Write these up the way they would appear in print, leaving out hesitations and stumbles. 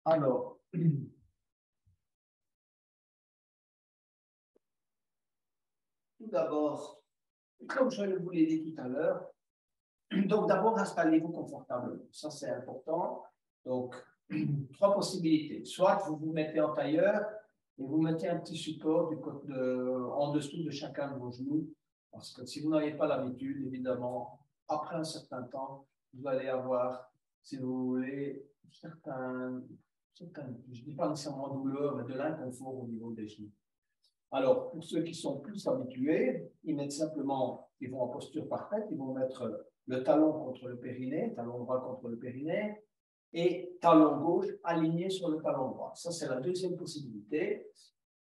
Alors, tout d'abord, comme je vous l'ai dit tout à l'heure, donc d'abord installez-vous confortablement. Ça, c'est important. Donc, trois possibilités. Soit vous vous mettez en tailleur et vous mettez un petit support en dessous de chacun de vos genoux. Parce que si vous n'avez pas l'habitude, évidemment, après un certain temps, vous allez avoir, si vous voulez, certains je ne dis pas nécessairement douleur, mais de l'inconfort au niveau des genoux. Alors, pour ceux qui sont plus habitués, ils mettent simplement, ils vont en posture parfaite, ils vont mettre le talon contre le périnée, talon droit contre le périnée, et talon gauche aligné sur le talon droit. Ça, c'est la deuxième possibilité.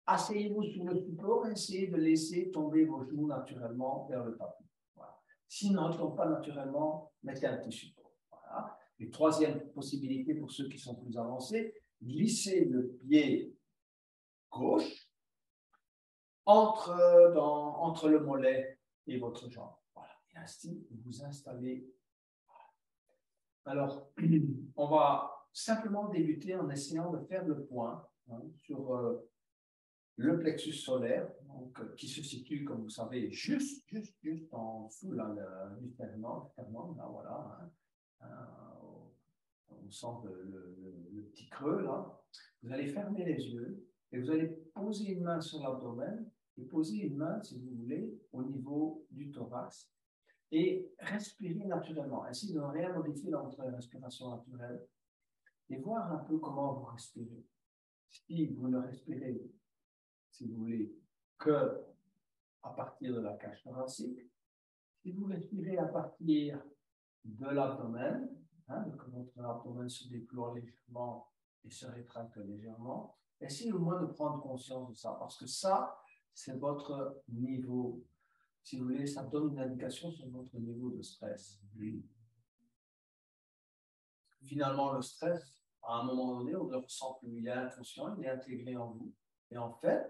Asseyez-vous sur le support et essayez de laisser tomber vos genoux naturellement vers le tapis. Voilà. Sinon, ils ne tombent pas naturellement, mettez un petit support. Voilà. Et troisième possibilité pour ceux qui sont plus avancés, glissez le pied gauche entre le mollet et votre jambe. Voilà. Et ainsi, vous installez. Voilà. Alors, on va simplement débuter en essayant de faire le point sur le plexus solaire, donc, qui se situe, comme vous savez, juste en dessous du sternum, là, voilà, on sent le petit creux, là. Vous allez fermer les yeux et vous allez poser une main sur l'abdomen et poser une main, si vous voulez, au niveau du thorax et respirer naturellement. Ainsi, de ne rien modifier dans votre respiration naturelle et voir un peu comment vous respirez. Si vous ne respirez, si vous voulez, que à partir de la cage thoracique, si vous respirez à partir de l'abdomen, donc votre abdomen se déploie légèrement et se rétracte légèrement, essayez au moins de prendre conscience de ça, parce que ça, c'est votre niveau. Si vous voulez, ça donne une indication sur votre niveau de stress. Finalement, le stress, à un moment donné, on ne le ressent plus. Il est inconscient, il est intégré en vous. Et en fait,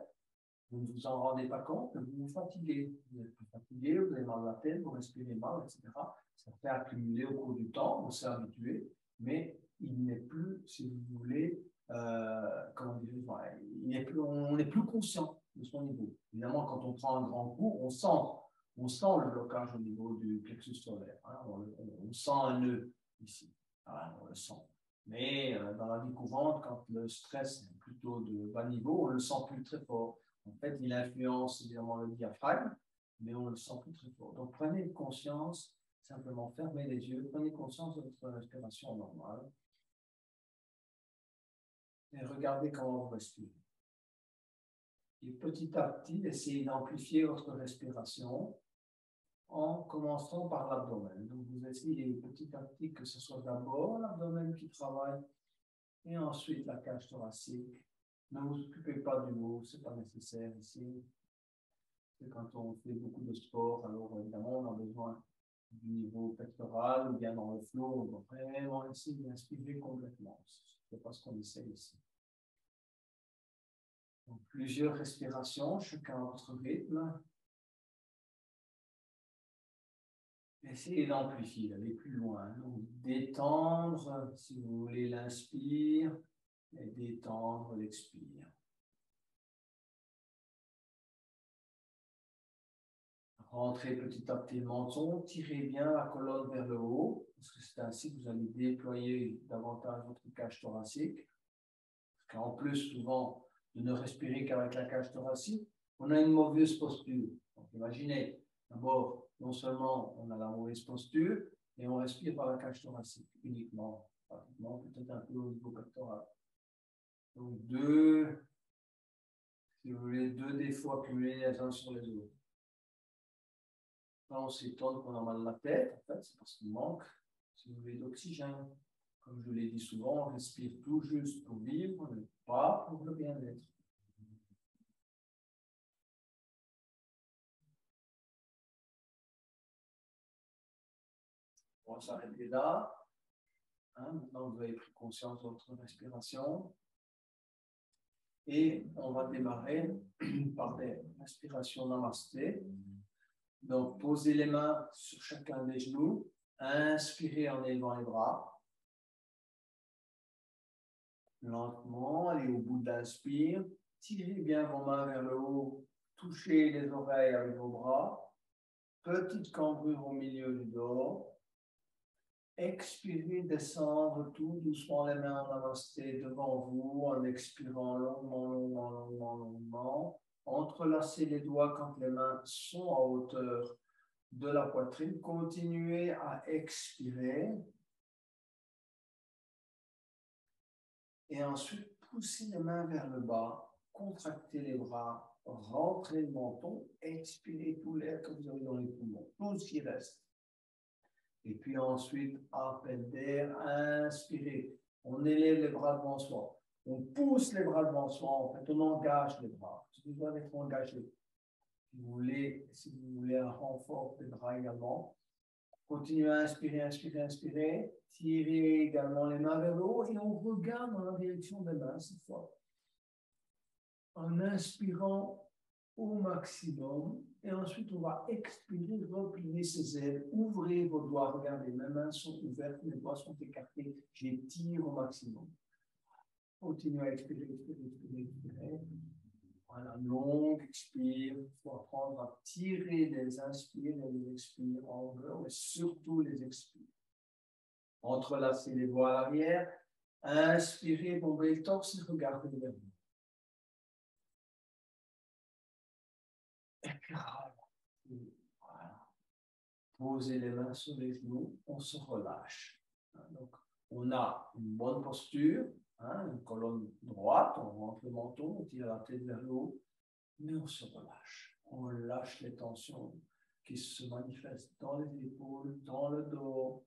vous ne vous en rendez pas compte, mais vous vous fatiguez. Vous êtes plus fatigué, vous avez mal à la tête, vous respirez mal, etc. Ça fait accumuler au cours du temps, on s'est habitué, mais il n'est plus, si vous voulez, comment dire, on n'est plus conscient de son niveau. Évidemment, quand on prend un grand coup, on sent le blocage au niveau du plexus solaire. On sent un nœud ici, on le sent. Mais dans la vie courante, quand le stress est plutôt de bas niveau, on ne le sent plus très fort. En fait, il influence évidemment le diaphragme, mais on ne le sent plus très fort. Donc, prenez conscience, simplement fermez les yeux, prenez conscience de votre respiration normale et regardez comment vous respirez. Et petit à petit, essayez d'amplifier votre respiration en commençant par l'abdomen. Donc, vous essayez petit à petit que ce soit d'abord l'abdomen qui travaille et ensuite la cage thoracique. Ne vous occupez pas du haut, ce n'est pas nécessaire ici. Quand on fait beaucoup de sport, alors évidemment, on a besoin du niveau pectoral ou bien dans le flow, on va vraiment essayer d'inspirer complètement. Ce n'est pas ce qu'on essaie ici. Donc, plusieurs respirations, chacun à votre rythme. Essayez d'amplifier, d'aller plus loin. Donc, détendre, si vous voulez, l'inspire et détendre l'expire. Rentrez petit à petit le menton, tirez bien la colonne vers le haut, parce que c'est ainsi que vous allez déployer davantage votre cage thoracique. Parce qu'en plus, souvent, de ne respirer qu'avec la cage thoracique, on a une mauvaise posture. Donc, imaginez, d'abord, non seulement on a la mauvaise posture, et on respire par la cage thoracique uniquement, pratiquement, peut-être un peu au niveau pectoral. Donc, si vous voulez, deux défauts accumulés les uns sur les autres. Quand on s'étonne qu'on a mal à la tête, en fait, c'est parce qu'il manque, si vous voulez, d'oxygène. Comme je l'ai dit souvent, on respire tout juste pour vivre, mais pas pour le bien-être. On va s'arrêter là. Maintenant, vous avez pris conscience de votre respiration. Et on va démarrer par des respirations namasté. Donc, posez les mains sur chacun des genoux. Inspirez en élevant les bras. Lentement, allez au bout de l'inspire. Tirez bien vos mains vers le haut. Touchez les oreilles avec vos bras. Petite cambrure au milieu du dos. Expirez, descendre tout doucement les mains en namasté devant vous en expirant longuement, longuement, longuement, longuement. Entrelacez les doigts quand les mains sont à hauteur de la poitrine. Continuez à expirer. Et ensuite, poussez les mains vers le bas. Contractez les bras. Rentrez le menton. Expirez tout l'air que vous avez dans les poumons. Tout ce qui reste. Et puis ensuite, appel d'air, inspirez. On élève les bras devant soi. On pousse les bras devant soi. En fait, on engage les bras. Ils doivent être engagés. Si vous voulez un renfort des bras également. Continuez à inspirer, inspirer, inspirer. Tirez également les mains vers le haut et on regarde dans la direction des mains cette fois. En inspirant au maximum. Et ensuite, on va expirer, replier ses ailes, ouvrez vos doigts, regardez, mes mains sont ouvertes, mes doigts sont écartés, j'étire au maximum. Continuez à expirer, expirer, expirer, expirer. Voilà, longue expire, il faut apprendre à tirer les inspires et les expires en longueur, mais surtout les expires. Entrelacez les doigts à l'arrière, inspirez, bombez le torse et regardez vers vous. Voilà. Posez les mains sur les genoux, on se relâche. Donc, on a une bonne posture, une colonne droite, on rentre le menton, on tire la tête vers le haut, mais on se relâche. On lâche les tensions qui se manifestent dans les épaules, dans le dos,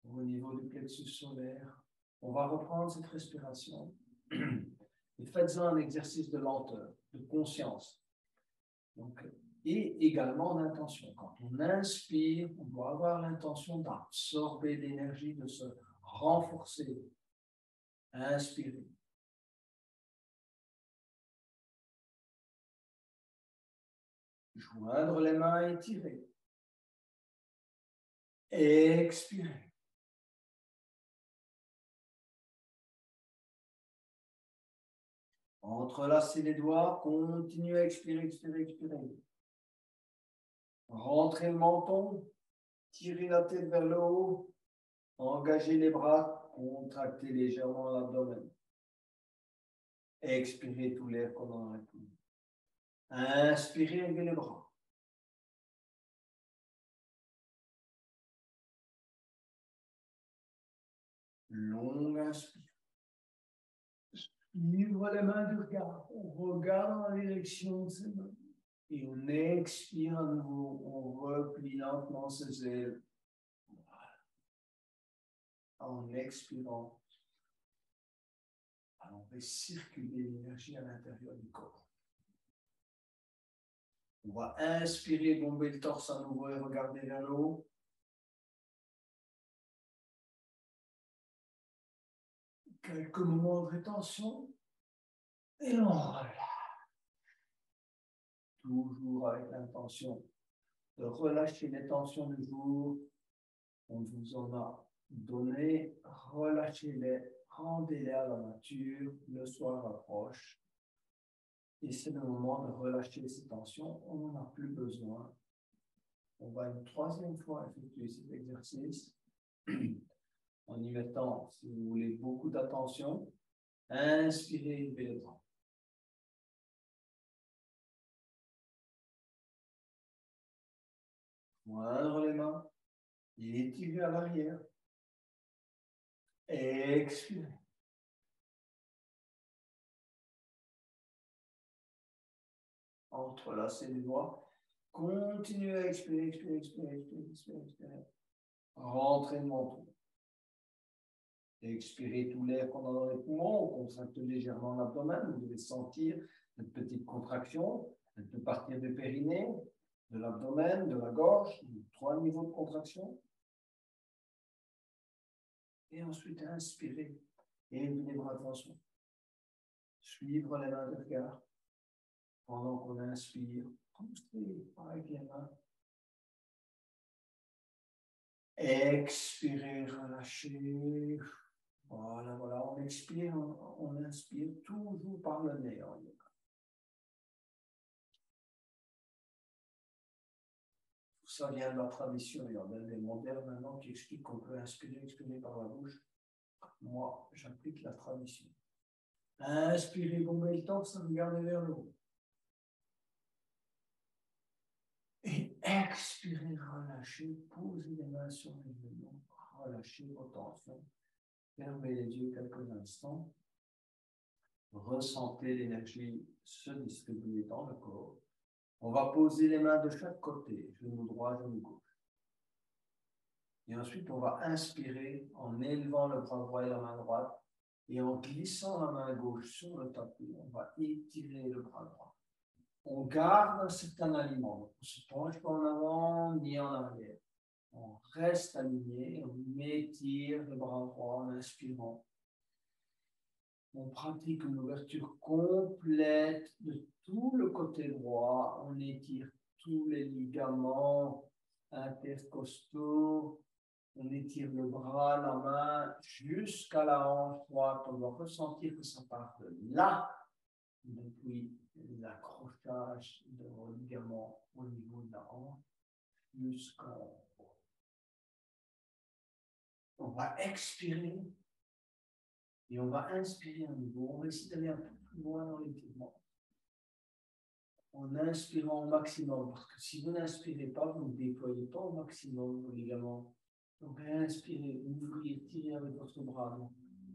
au niveau du plexus solaire. On va reprendre cette respiration et faites-en un exercice de lenteur, de conscience. Donc, et également d'intention. Quand on inspire, on doit avoir l'intention d'absorber l'énergie, de se renforcer. Inspirez. Joindre les mains et tirer. Expirez. Entrelacez les doigts, continuez à expirer, expirer, expirer. Rentrez le menton, tirez la tête vers le haut, engagez les bras, contractez légèrement l'abdomen. Expirez tout l'air qu'on en a tout. Inspirez, levez les bras. Longue inspire. Livre les mains du regard. On regarde dans la direction de ses mains. Et on expire à nouveau. On replie lentement ses ailes. Voilà. En expirant, on fait circuler l'énergie à l'intérieur du corps. On va inspirer, bomber le torse à nouveau et regarder vers le haut. Quelques moments de rétention. Et on relâche. Toujours avec l'intention de relâcher les tensions du jour. On vous en a donné. Relâchez-les, rendez-les à la nature. Le soir approche. Et c'est le moment de relâcher ces tensions. On n'en a plus besoin. On va une troisième fois effectuer cet exercice en y mettant, si vous voulez, beaucoup d'attention. Inspirez, levez les bras. Joindre les mains, étirez à l'arrière. Expirez. Entrelacez les doigts. Continuez à expirer, expirer, expirer, expirer, expirer, expirer. Rentrez le menton. Expirez tout l'air qu'on a dans les poumons. On contracte légèrement l'abdomen. Vous devez sentir cette petite contraction. Elle peut partir du périnée, de l'abdomen, de la gorge. 3 niveaux de contraction. Et ensuite, inspirez. Et les bras devant soi. Suivre les mains de regard. Pendant qu'on inspire, poussez avec les mains. Expirez, relâchez. Voilà, voilà, on expire, on inspire toujours par le nez en yoga. Tout ça vient de la tradition. Il y en a des modernes maintenant qui expliquent qu'on peut inspirer, expirer par la bouche. Moi, j'applique la tradition. Inspirez, bombez le torse, regardez vers le haut. Et expirez, relâchez, posez les mains sur les genoux, relâchez vos tensions. Fermez les yeux quelques instants. Ressentez l'énergie se distribuer dans le corps. On va poser les mains de chaque côté, genou droit, genou gauche. Et ensuite, on va inspirer en élevant le bras droit et la main droite. Et en glissant la main gauche sur le tapis, on va étirer le bras droit. On garde un certain aliment. On ne se penche pas en avant ni en arrière. On reste aligné, on étire le bras droit en inspirant. On pratique une ouverture complète de tout le côté droit. On étire tous les ligaments intercostaux. On étire le bras, la main jusqu'à la hanche droite. On va ressentir que ça part de là, depuis l'accrochage de vos ligaments au niveau de la hanche jusqu'en haut. On va expirer. Et on va inspirer à nouveau. On va essayer d'aller un peu plus loin dans l'étirement. En inspirant au maximum. Parce que si vous n'inspirez pas, vous ne déployez pas au maximum vos ligaments. Donc, inspirez, ouvrez, tirez avec votre bras.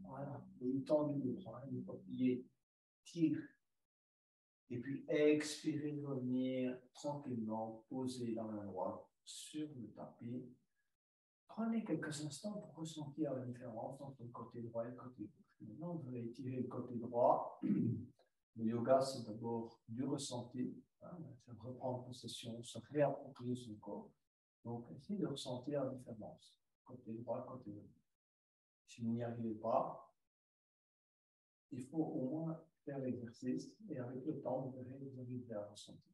Voilà. Et étendez le bras. Ne pas plier. Tire. Et puis, expirez, revenir tranquillement, poser la main droite sur le tapis. Prenez quelques instants pour ressentir la différence entre le côté droit et le côté gauche. Maintenant, vous allez étirer le côté droit. Le yoga, c'est d'abord du ressenti. C'est reprendre possession, se réapproprier son corps. Donc, essayez de ressentir la différence. Côté droit, côté gauche. Si vous n'y arrivez pas, il faut au moins faire l'exercice. Et avec le temps, vous verrez, vous arriverez à ressentir.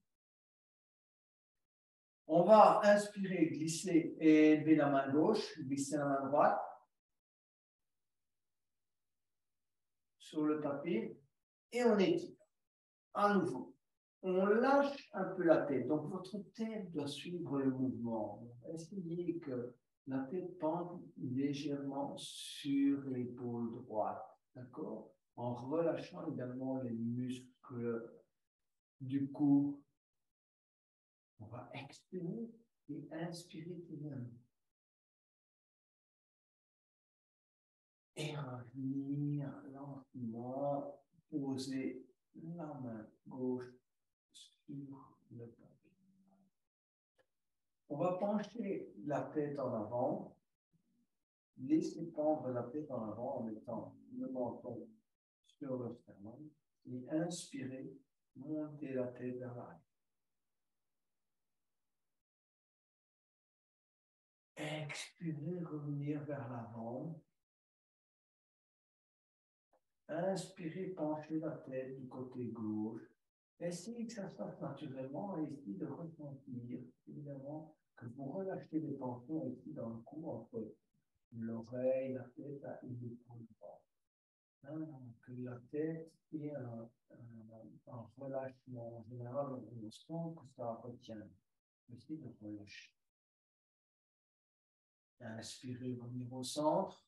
On va inspirer, glisser et élever la main gauche, glisser la main droite sur le tapis et on étire. À nouveau, on lâche un peu la tête. Donc, votre tête doit suivre le mouvement. Essayez que la tête pende légèrement sur l'épaule droite. D'accord? En relâchant également les muscles du cou. On va expirer et inspirer bien. Et revenir lentement, poser la main gauche sur le tapis. On va pencher la tête en avant, laisser pendre la tête en avant en mettant le menton sur le sternum et inspirer, monter la tête vers l'arrière. Expirer, revenir vers l'avant. Inspirez, penchez la tête du côté gauche. Essayez que ça se fasse naturellement et essayez de ressentir, évidemment, que vous relâchez les tensions ici dans le cou entre l'oreille, la tête et l'épaule droite. Que la tête ait un relâchement. En général, on sent que ça retient. Essayez de relâcher. Inspirez, revenir au centre.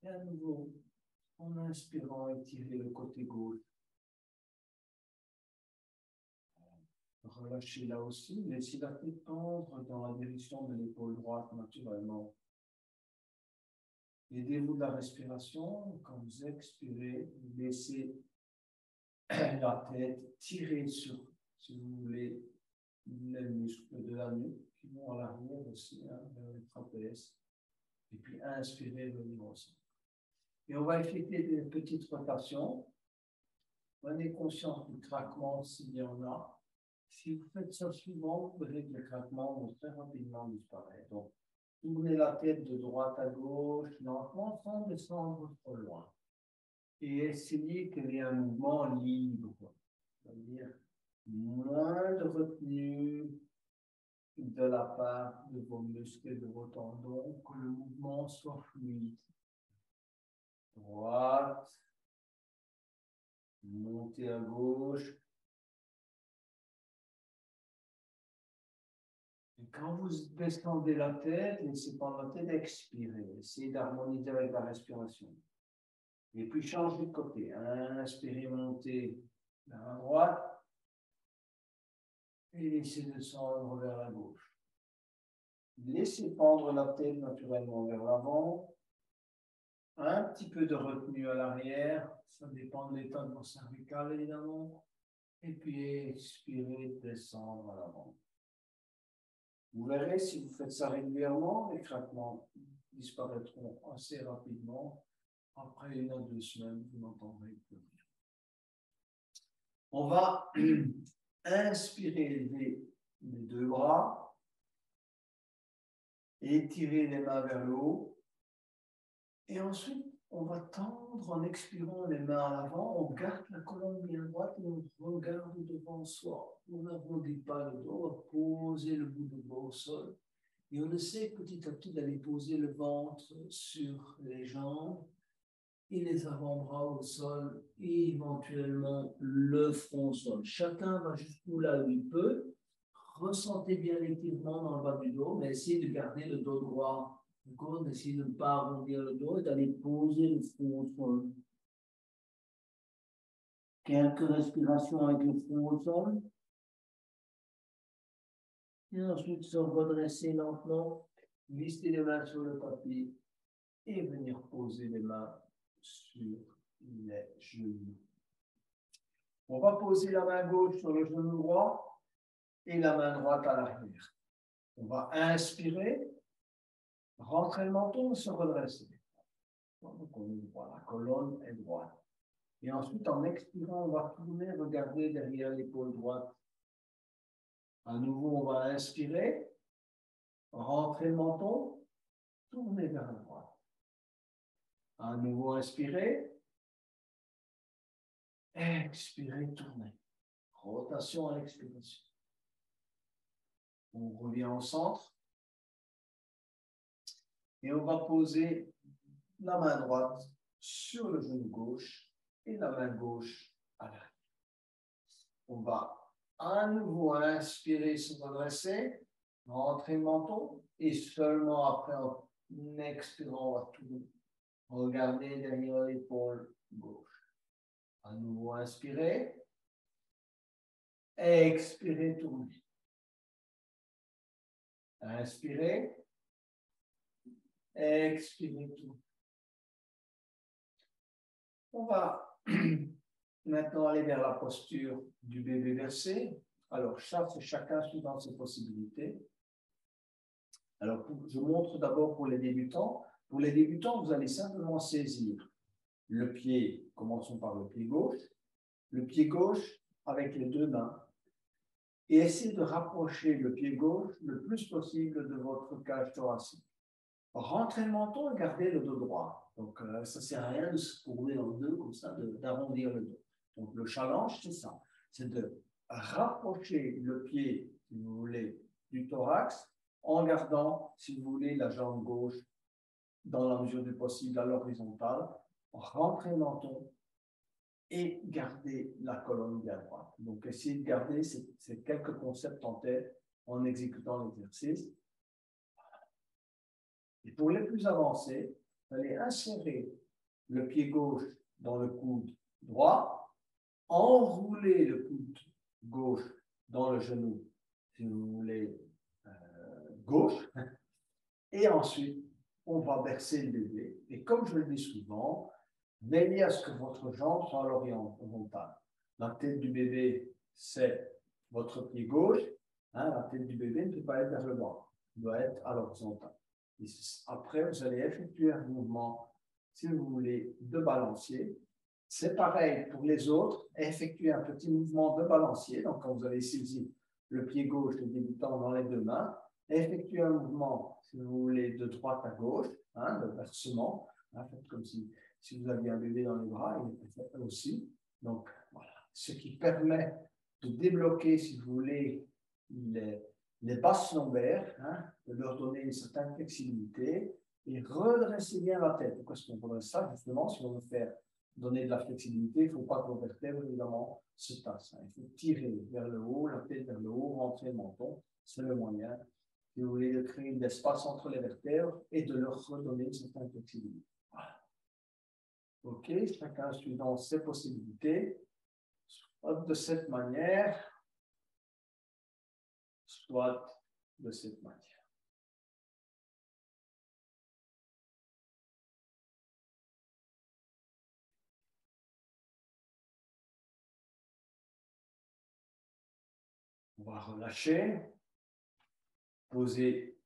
Et à nouveau, en inspirant, étirez le côté gauche. Relâchez là aussi, laissez la tête tendre dans la direction de l'épaule droite naturellement. Aidez-vous de la respiration. Quand vous expirez, laissez la tête tirer sur, si vous voulez, les muscles de la nuque qui vont à l'arrière aussi, vers les trapèzes. Et puis inspirez, venir au centre. Et on va effectuer des petites rotations. Prenez conscience du craquement s'il y en a. Si vous faites ça souvent, vous verrez que les craquements vont très rapidement disparaître. Donc, tournez la tête de droite à gauche, lentement, sans descendre trop loin. Et essayez qu'il y ait un mouvement libre. C'est-à-dire moins de retenue de la part de vos muscles et de vos tendons, que le mouvement soit fluide. droite, montez à gauche. Et quand vous descendez la tête, laissez pas la tête, expirez. Essayez d'harmoniser avec la respiration. Et puis changez de côté. Inspirez, montez vers la droite. Et laissez descendre vers la gauche. Laissez pendre la tête naturellement vers l'avant. Un petit peu de retenue à l'arrière. Ça dépend de l'état de vos cervicales, évidemment. Et puis expirez, descendre à l'avant. Vous verrez, si vous faites ça régulièrement, les craquements disparaîtront assez rapidement. Après 1 à 2 semaines, vous n'entendrez plus rien. On va inspirer, élever les 2 bras, étirer les mains vers le haut, et ensuite, on va tendre en expirant les mains à l'avant, on garde la colonne bien droite et on regarde devant soi. On n'arrondit pas le dos, on va poser le bout de doigt au sol. Et on essaie petit à petit d'aller poser le ventre sur les jambes et les avant-bras au sol et éventuellement le front au sol. Chacun va jusqu'où là où il peut. Ressentez bien l'étirement dans le bas du dos, mais essayez de garder le dos droit. D'accord? Essayez de ne pas arrondir le dos et d'aller poser le front au sol. Quelques respirations avec le front au sol. Et ensuite, se redresser lentement, glisser les mains sur le tapis et venir poser les mains sur les genoux. On va poser la main gauche sur le genou droit et la main droite à l'arrière. On va inspirer, rentrer le menton, se redresser. Donc on voit la colonne est droite. Et ensuite, en expirant, on va tourner, regarder derrière l'épaule droite. À nouveau, on va inspirer, rentrer le menton, tourner vers la droite. À nouveau, inspirer, expirer, tourner. Rotation à l'expiration. On revient au centre. Et on va poser la main droite sur le genou gauche et la main gauche à l'arrière. On va à nouveau inspirer, se redresser, rentrer le menton et seulement après, en expirant, on va tourner. Regardez derrière l'épaule gauche. À nouveau inspirer, expirez, tournez. Inspirez, expirez, tournez. On va maintenant aller vers la posture du bébé versé. Alors, chacun suivant ses possibilités. Alors, je montre d'abord pour les débutants. Pour les débutants, vous allez simplement saisir le pied, commençons par le pied gauche avec les 2 mains, et essayez de rapprocher le pied gauche le plus possible de votre cage thoracique. Rentrez le menton et gardez le dos droit. Donc, ça ne sert à rien de se courber en deux comme ça, d'arrondir le dos. Donc, le challenge, c'est ça. C'est de rapprocher le pied, si vous voulez, du thorax, en gardant, si vous voulez, la jambe gauche dans la mesure du possible à l'horizontale. Rentrez le menton et gardez la colonne bien droite. Donc, essayez de garder ces quelques concepts en tête en exécutant l'exercice. Et pour les plus avancés, vous allez insérer le pied gauche dans le coude droit, enrouler le coude gauche dans le genou, si vous voulez, gauche, et ensuite, on va bercer le bébé. Et comme je le dis souvent, veillez à ce que votre jambe soit à l'horizontale. La tête du bébé, c'est votre pied gauche. La tête du bébé ne peut pas être vers le bas. Elle doit être à l'horizontale. Après, vous allez effectuer un mouvement, si vous voulez, de balancier. C'est pareil pour les autres. Effectuez un petit mouvement de balancier. Donc, quand vous allez saisir le pied gauche, le débutant dans les 2 mains, effectuez un mouvement, si vous voulez, de droite à gauche, de versement. Faites comme si vous aviez un bébé dans les bras, il est fait aussi. Donc, voilà. Ce qui permet de débloquer, si vous voulez, les basses lombaires, de leur donner une certaine flexibilité et redresser bien la tête. Pourquoi est-ce qu'on redresse ça? Justement, si on veut faire donner de la flexibilité, il ne faut pas que vos vertèbres, évidemment, se tassent. Il faut tirer vers le haut, la tête vers le haut, rentrer le menton. C'est le moyen, si vous voulez, de créer un espace entre les vertèbres et de leur redonner une certaine flexibilité. Voilà. OK, chacun suivant ses possibilités, soit de cette manière, soit de cette manière. On va relâcher, poser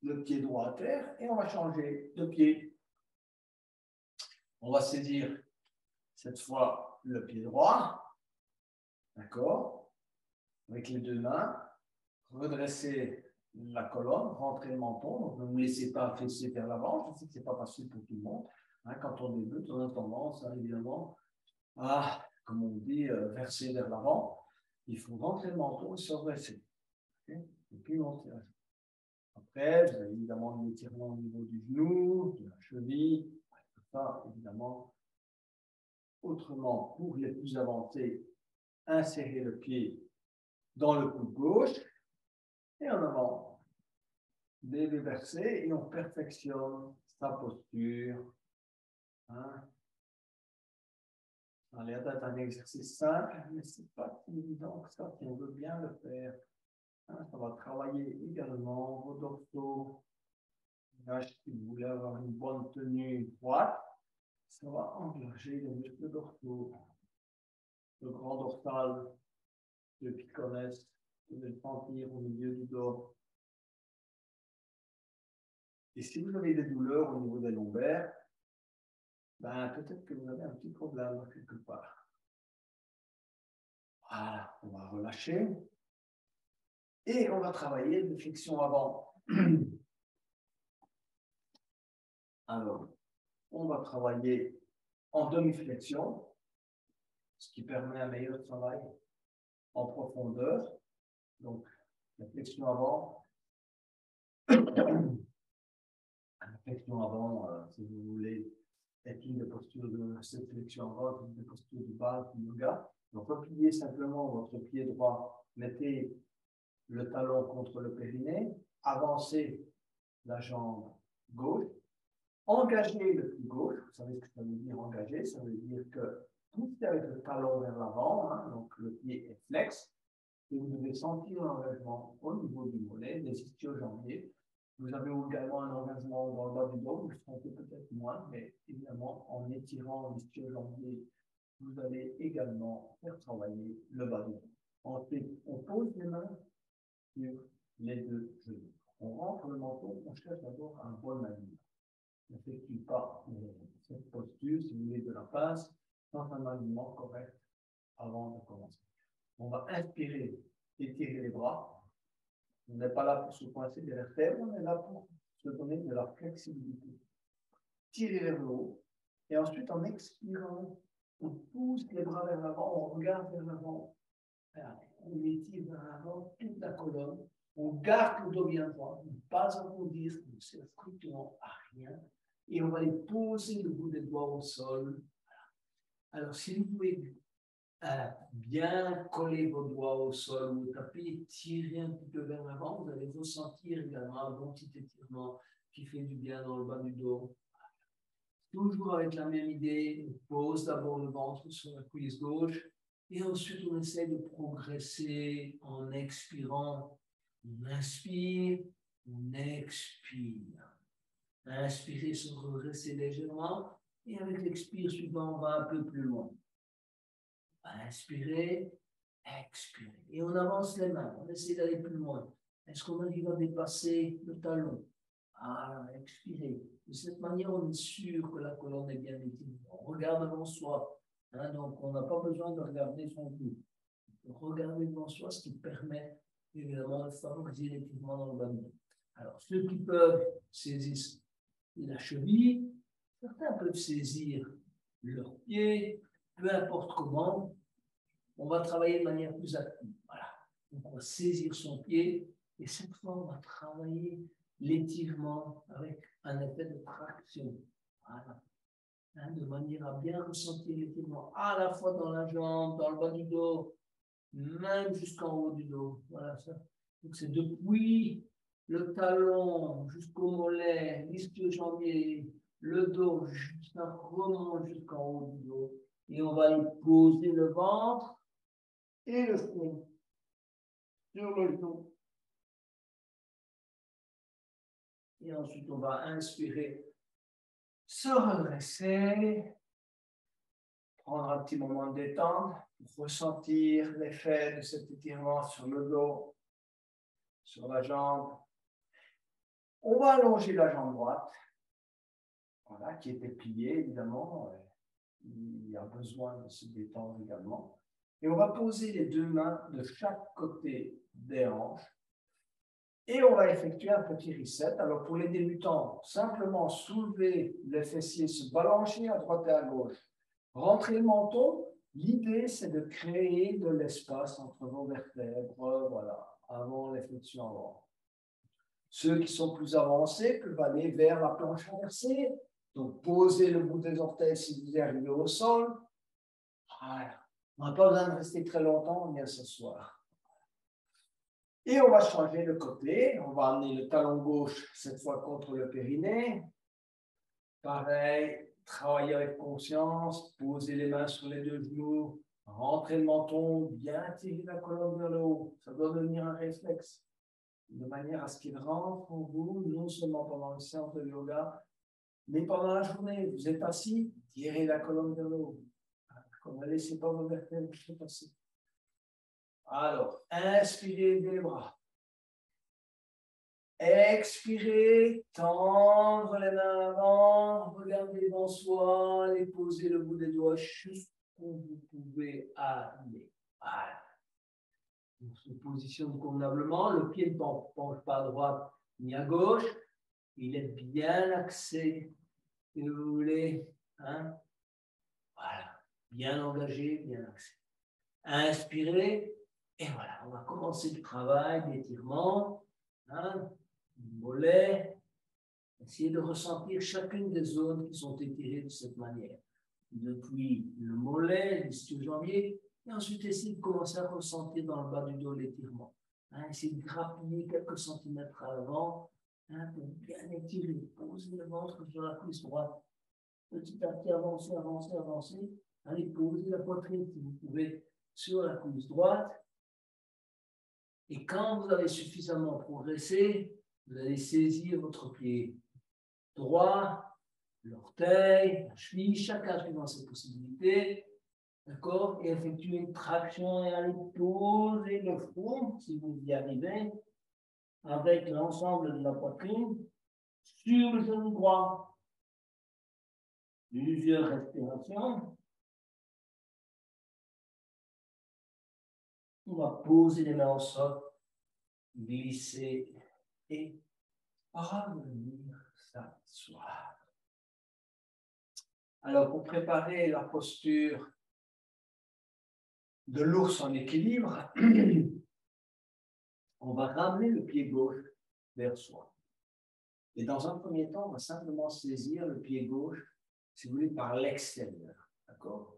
le pied droit à terre et on va changer de pied. On va saisir cette fois le pied droit, d'accord, avec les deux mains, redresser la colonne, rentrer le menton, donc ne vous laissez pas fesser vers l'avant, je sais que ce n'est pas facile pour tout le monde, hein, quand on débute, on a tendance, hein, évidemment, à, comme on dit, verser vers l'avant. Il faut rentrer le menton et se redresser. Okay? Et puis monter. Après, vous avez évidemment l'étirement au niveau du genou, de la cheville, tout ça, évidemment. Autrement, pour les plus avancés, insérer le pied dans le coude gauche et en avant. Déverser et on perfectionne sa posture. Hein? Ça a l'air d'être un exercice simple, mais ce n'est pas si évident que ça si on veut bien le faire. Hein? Ça va travailler également vos dorsaux. Là, si vous voulez avoir une bonne tenue droite, ça va engager les muscles dorsaux. Le grand dorsal, ceux qui connaissent, vous devez le sentir au milieu du dos. Et si vous avez des douleurs au niveau des lombaires, ben, peut-être que vous avez un petit problème quelque part. Voilà, on va relâcher. Et on va travailler de flexion avant. Alors, on va travailler en demi-flexion, ce qui permet un meilleur travail en profondeur. Donc, la flexion avant. La flexion avant, si vous voulez, est une des postures de cette flexion avant, une des postures de base du yoga. Donc, repliez simplement votre pied droit, mettez le talon contre le périnée, avancez la jambe gauche, engagez le pied gauche. Vous savez ce que ça veut dire engager? Ça veut dire que poussez avec le talon vers l'avant, hein, donc le pied est flex, et vous devez sentir l'engagement au niveau du mollet, des ischio-jambiers. Vous avez également un engagement dans le bas du dos, vous le sentez peut-être moins, mais évidemment, en étirant l'ischio-jambier, vous allez également faire travailler le bas du dos. Ensuite, on pose les mains sur les deux genoux. On rentre le menton, on cherche d'abord un bon alignement. N'effectue pas cette posture, si vous voulez, de la pince, sans un alignement correct avant de commencer. On va inspirer, étirer les bras. On n'est pas là pour se coincer des vertèbres, on est là pour se donner de la flexibilité. Tirer vers le haut. Et ensuite, en expirant, on pousse les bras vers l'avant, on regarde vers l'avant. On étire vers l'avant toute la colonne. On garde le dos bien droit, ne pas arrondir, ne sert strictement à rien. Et on va aller poser le bout des doigts au sol. Alors, si vous pouvez bien coller vos doigts au sol ou au tapis, tirer un petit peu vers l'avant, vous allez ressentir également un bon petit étirement qui fait du bien dans le bas du dos. Toujours avec la même idée, on pose d'abord le ventre sur la cuisse gauche et ensuite on essaie de progresser en expirant. On inspire, on expire. Inspirez, se redresser légèrement et avec l'expire suivant, on va un peu plus loin. Inspirez, expirez. Et on avance les mains, on essaie d'aller plus loin. Est-ce qu'on arrive à dépasser le talon? Ah, expirez. De cette manière, on est sûr que la colonne est bien étirée. On regarde devant soi. Hein, donc, on n'a pas besoin de regarder son cou. Regarder devant soi, ce qui permet évidemment de favoriser l'étirement dans le bas du dos. Alors, ceux qui peuvent saisir la cheville, certains peuvent saisir leurs pieds, peu importe comment, on va travailler de manière plus active. Voilà. Donc, on va saisir son pied et cette fois, on va travailler l'étirement avec un effet de traction. Voilà. Hein, de manière à bien ressentir l'étirement à la fois dans la jambe, dans le bas du dos, même jusqu'en haut du dos. Voilà ça. Donc c'est depuis le talon jusqu'au mollet, l'ischio-jambier, le dos, ça remonte jusqu'en haut du dos. Et on va y poser le ventre et le front sur le genou. Et ensuite, on va inspirer, se redresser, prendre un petit moment de détente pour ressentir l'effet de cet étirement sur le dos, sur la jambe. On va allonger la jambe droite, voilà, qui était pliée évidemment. Il y a besoin de se détendre également. Et on va poser les deux mains de chaque côté des hanches. Et on va effectuer un petit reset. Alors pour les débutants, simplement soulever les fessiers, se balancer à droite et à gauche. Rentrer le menton. L'idée, c'est de créer de l'espace entre vos vertèbres, voilà, avant les flexions avant. Ceux qui sont plus avancés peuvent aller vers la planche inversée. Donc, posez le bout des orteils si vous arrivez au sol. Voilà. On n'a pas besoin de rester très longtemps, on vient s'asseoir. Et on va changer de côté. On va amener le talon gauche, cette fois contre le périnée. Pareil, travailler avec conscience, poser les mains sur les deux genoux, rentrer le menton, bien tirer la colonne vers le haut. Ça doit devenir un réflexe, de manière à ce qu'il rentre en vous, non seulement pendant une séance de yoga, mais pendant la journée. Vous êtes assis, tirez la colonne vers le haut. Ne laissez pas vos vertèbres se passer. Alors, inspirez les bras. Expirez, tendre les mains avant, regardez devant soi, les poser le bout des doigts jusqu'où vous pouvez aller. Voilà. On se positionne convenablement, le pied ne penche pas à droite ni à gauche, il est bien axé, si vous voulez. Hein? Voilà, bien engagé, bien axé. Inspirez, et voilà, on va commencer le travail d'étirement. Hein? Mollet, essayez de ressentir chacune des zones qui sont étirées de cette manière. Depuis le mollet, l'ischio-jambier, et ensuite essayez de commencer à ressentir dans le bas du dos l'étirement. Hein, essayez de grappiller quelques centimètres à l'avant, hein, pour bien étirer. Posez le ventre sur la cuisse droite. Petit à petit, avancez, avancez, avancez. Allez, posez la poitrine si vous pouvez sur la cuisse droite. Et quand vous avez suffisamment progressé, vous allez saisir votre pied droit, l'orteil, la cheville, chacun suivant ses possibilités, d'accord, et effectuer une traction et aller poser le front, si vous y arrivez, avec l'ensemble de la poitrine sur le genou droit. Plusieurs respirations. On va poser les mains au sol, glisser et revenir s'asseoir. Alors, pour préparer la posture de l'ours en équilibre, on va ramener le pied gauche vers soi. Et dans un premier temps, on va simplement saisir le pied gauche, si vous voulez, par l'extérieur. D'accord?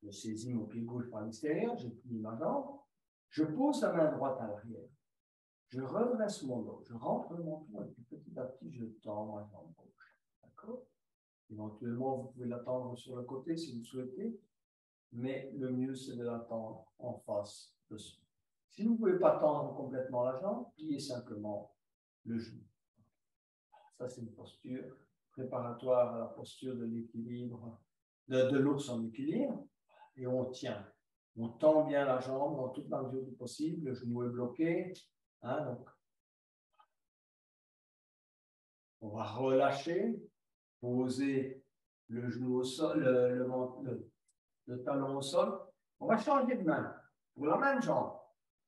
Je saisis mon pied gauche par l'extérieur, je plie ma jambe, je pose la main droite à l'arrière. Je redresse mon dos, je rentre le menton et puis petit à petit, je tends ma jambe gauche. D'accord? Éventuellement, vous pouvez l'attendre sur le côté si vous souhaitez, mais le mieux, c'est de l'attendre en face de soi. Si vous ne pouvez pas tendre complètement la jambe, pliez simplement le genou. Ça, c'est une posture préparatoire à la posture de l'équilibre, de l'ours en équilibre. Et on tient. On tend bien la jambe dans toute la mesure du possible. Le genou est bloqué. Hein, donc, on va relâcher, poser le genou au sol, le talon au sol. On va changer de main pour la même jambe.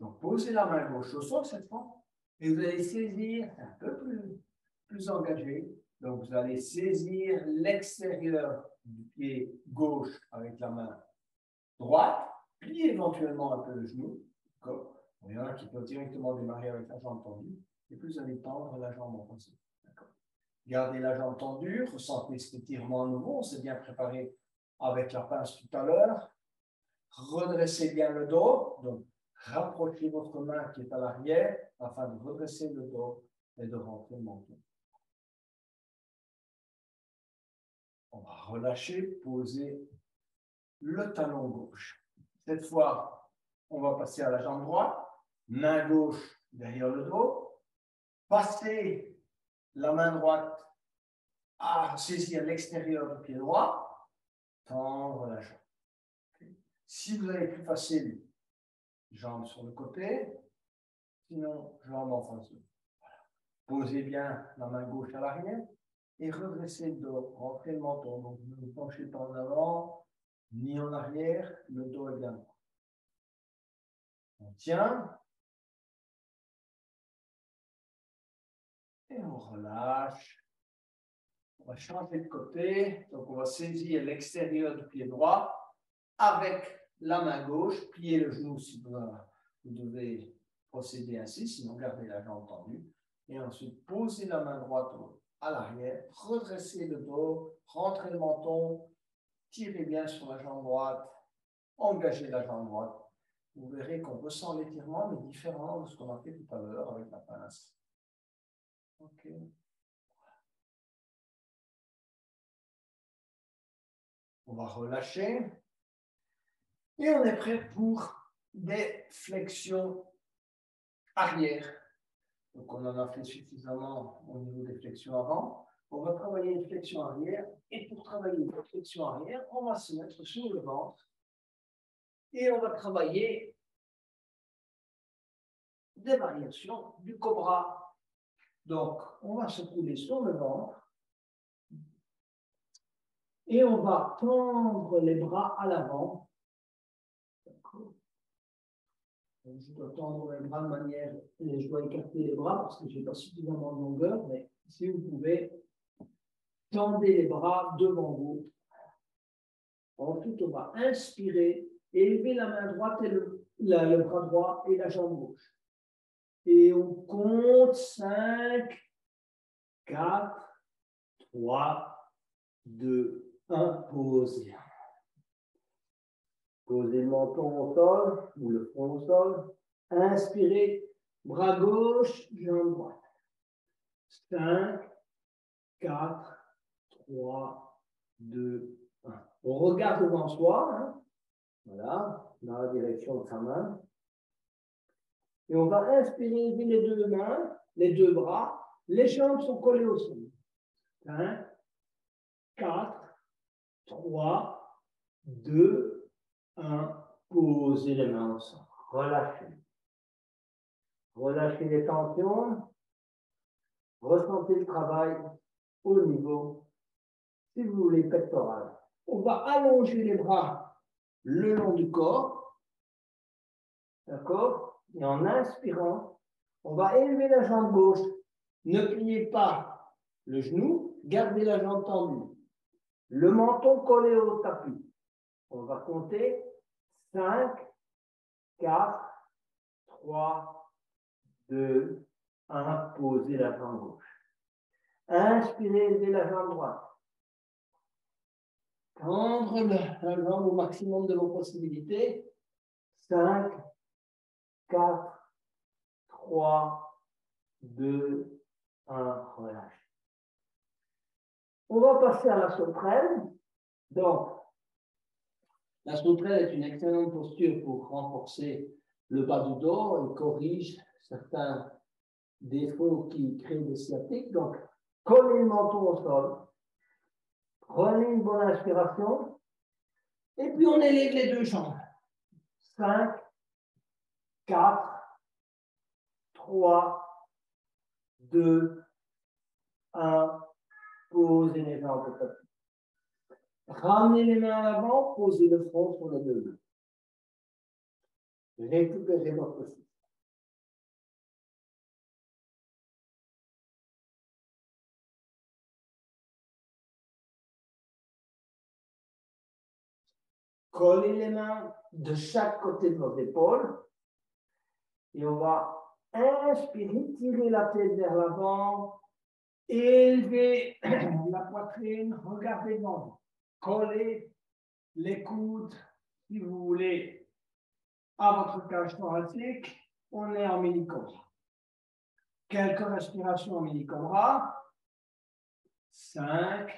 Donc, posez la main gauche au sol cette fois. Et vous allez saisir, c'est un peu plus engagé. Donc, vous allez saisir l'extérieur du pied gauche avec la main droite. Pliez éventuellement un peu le genou. Il y en a qui peuvent directement démarrer avec la jambe tendue. Et puis, vous allez tendre la jambe en passant. Gardez la jambe tendue, ressentez cet étirement à nouveau. On s'est bien préparé avec la pince tout à l'heure. Redressez bien le dos. Donc, rapprochez votre main qui est à l'arrière afin de redresser le dos et de rentrer le menton. On va relâcher, poser le talon gauche. Cette fois, on va passer à la jambe droite. Main gauche derrière le dos. Passez la main droite à saisir l'extérieur du pied droit. Tendre la jambe. Si vous avez plus facile, jambes sur le côté. Sinon, jambes en face. Voilà. Posez bien la main gauche à l'arrière et redressez le dos. Rentrez le menton. Donc, ne vous penchez pas en avant ni en arrière. Le dos est bien droit. On tient. Et on relâche. On va changer de côté. Donc, on va saisir l'extérieur du pied droit avec la main gauche. Pliez le genou si vous devez procéder ainsi, sinon gardez la jambe tendue. Et ensuite, posez la main droite à l'arrière. Redressez le dos. Rentrez le menton. Tirez bien sur la jambe droite. Engagez la jambe droite. Vous verrez qu'on ressent l'étirement, mais différent de ce qu'on a fait tout à l'heure avec la pince. OK. On va relâcher. Et on est prêt pour des flexions arrière. Donc, on en a fait suffisamment au niveau des flexions avant. On va travailler une flexion arrière. Et pour travailler une flexion arrière, on va se mettre sur le ventre. Et on va travailler des variations du cobra. Donc, on va se rouler sur le ventre. Et on va tendre les bras à l'avant. Je dois tendre les bras de manière, je dois écarter les bras parce que je n'ai pas suffisamment de longueur, mais si vous pouvez, tendez les bras devant vous. Ensuite, on va inspirer, élever la main droite et le bras droit et la jambe gauche. Et on compte 5, 4, 3, 2, 1, posez. Posez le menton au sol ou le front au sol. Inspirez, bras gauche, jambe droite. 5, 4, 3, 2, 1. On regarde devant soi, hein. Voilà, dans la direction de sa main. Et on va inspirer les deux mains, les deux bras. Les jambes sont collées au sol. 5, 4, 3, 2, 1. Posez les mains au sol. Relâchez. Relâchez les tensions. Ressentez le travail au niveau, si vous voulez, pectoral. On va allonger les bras le long du corps. D'accord? Et en inspirant, on va élever la jambe gauche. Ne pliez pas le genou, gardez la jambe tendue. Le menton collé au tapis. On va compter 5, 4, 3, 2, 1. Posez la jambe gauche. Inspirez, élevez la jambe droite. Tendre la jambe au maximum de vos possibilités. 5, 4, 3, 2, 1. Relâche. On va passer à la sauterelle. Donc, la sauterelle est une excellente posture pour renforcer le bas du dos et corrige certains défauts qui créent des sciatiques. Donc, collez le menton au sol. Prenez une bonne inspiration. Et puis, on élève les deux jambes. 5, 4, 3, 2, 1. Posez les jambes au tapis. Ramenez les mains à l'avant, posez le front sur les deux mains. Récupérez votre souffle. Collez les mains de chaque côté de vos épaules. Et on va inspirer, tirer la tête vers l'avant. Élevez la poitrine, regardez devant vous. Collez les coudes, si vous voulez, à votre cage thoracique. On est en mini-cobra. Quelques respirations en mini-cobra. 5,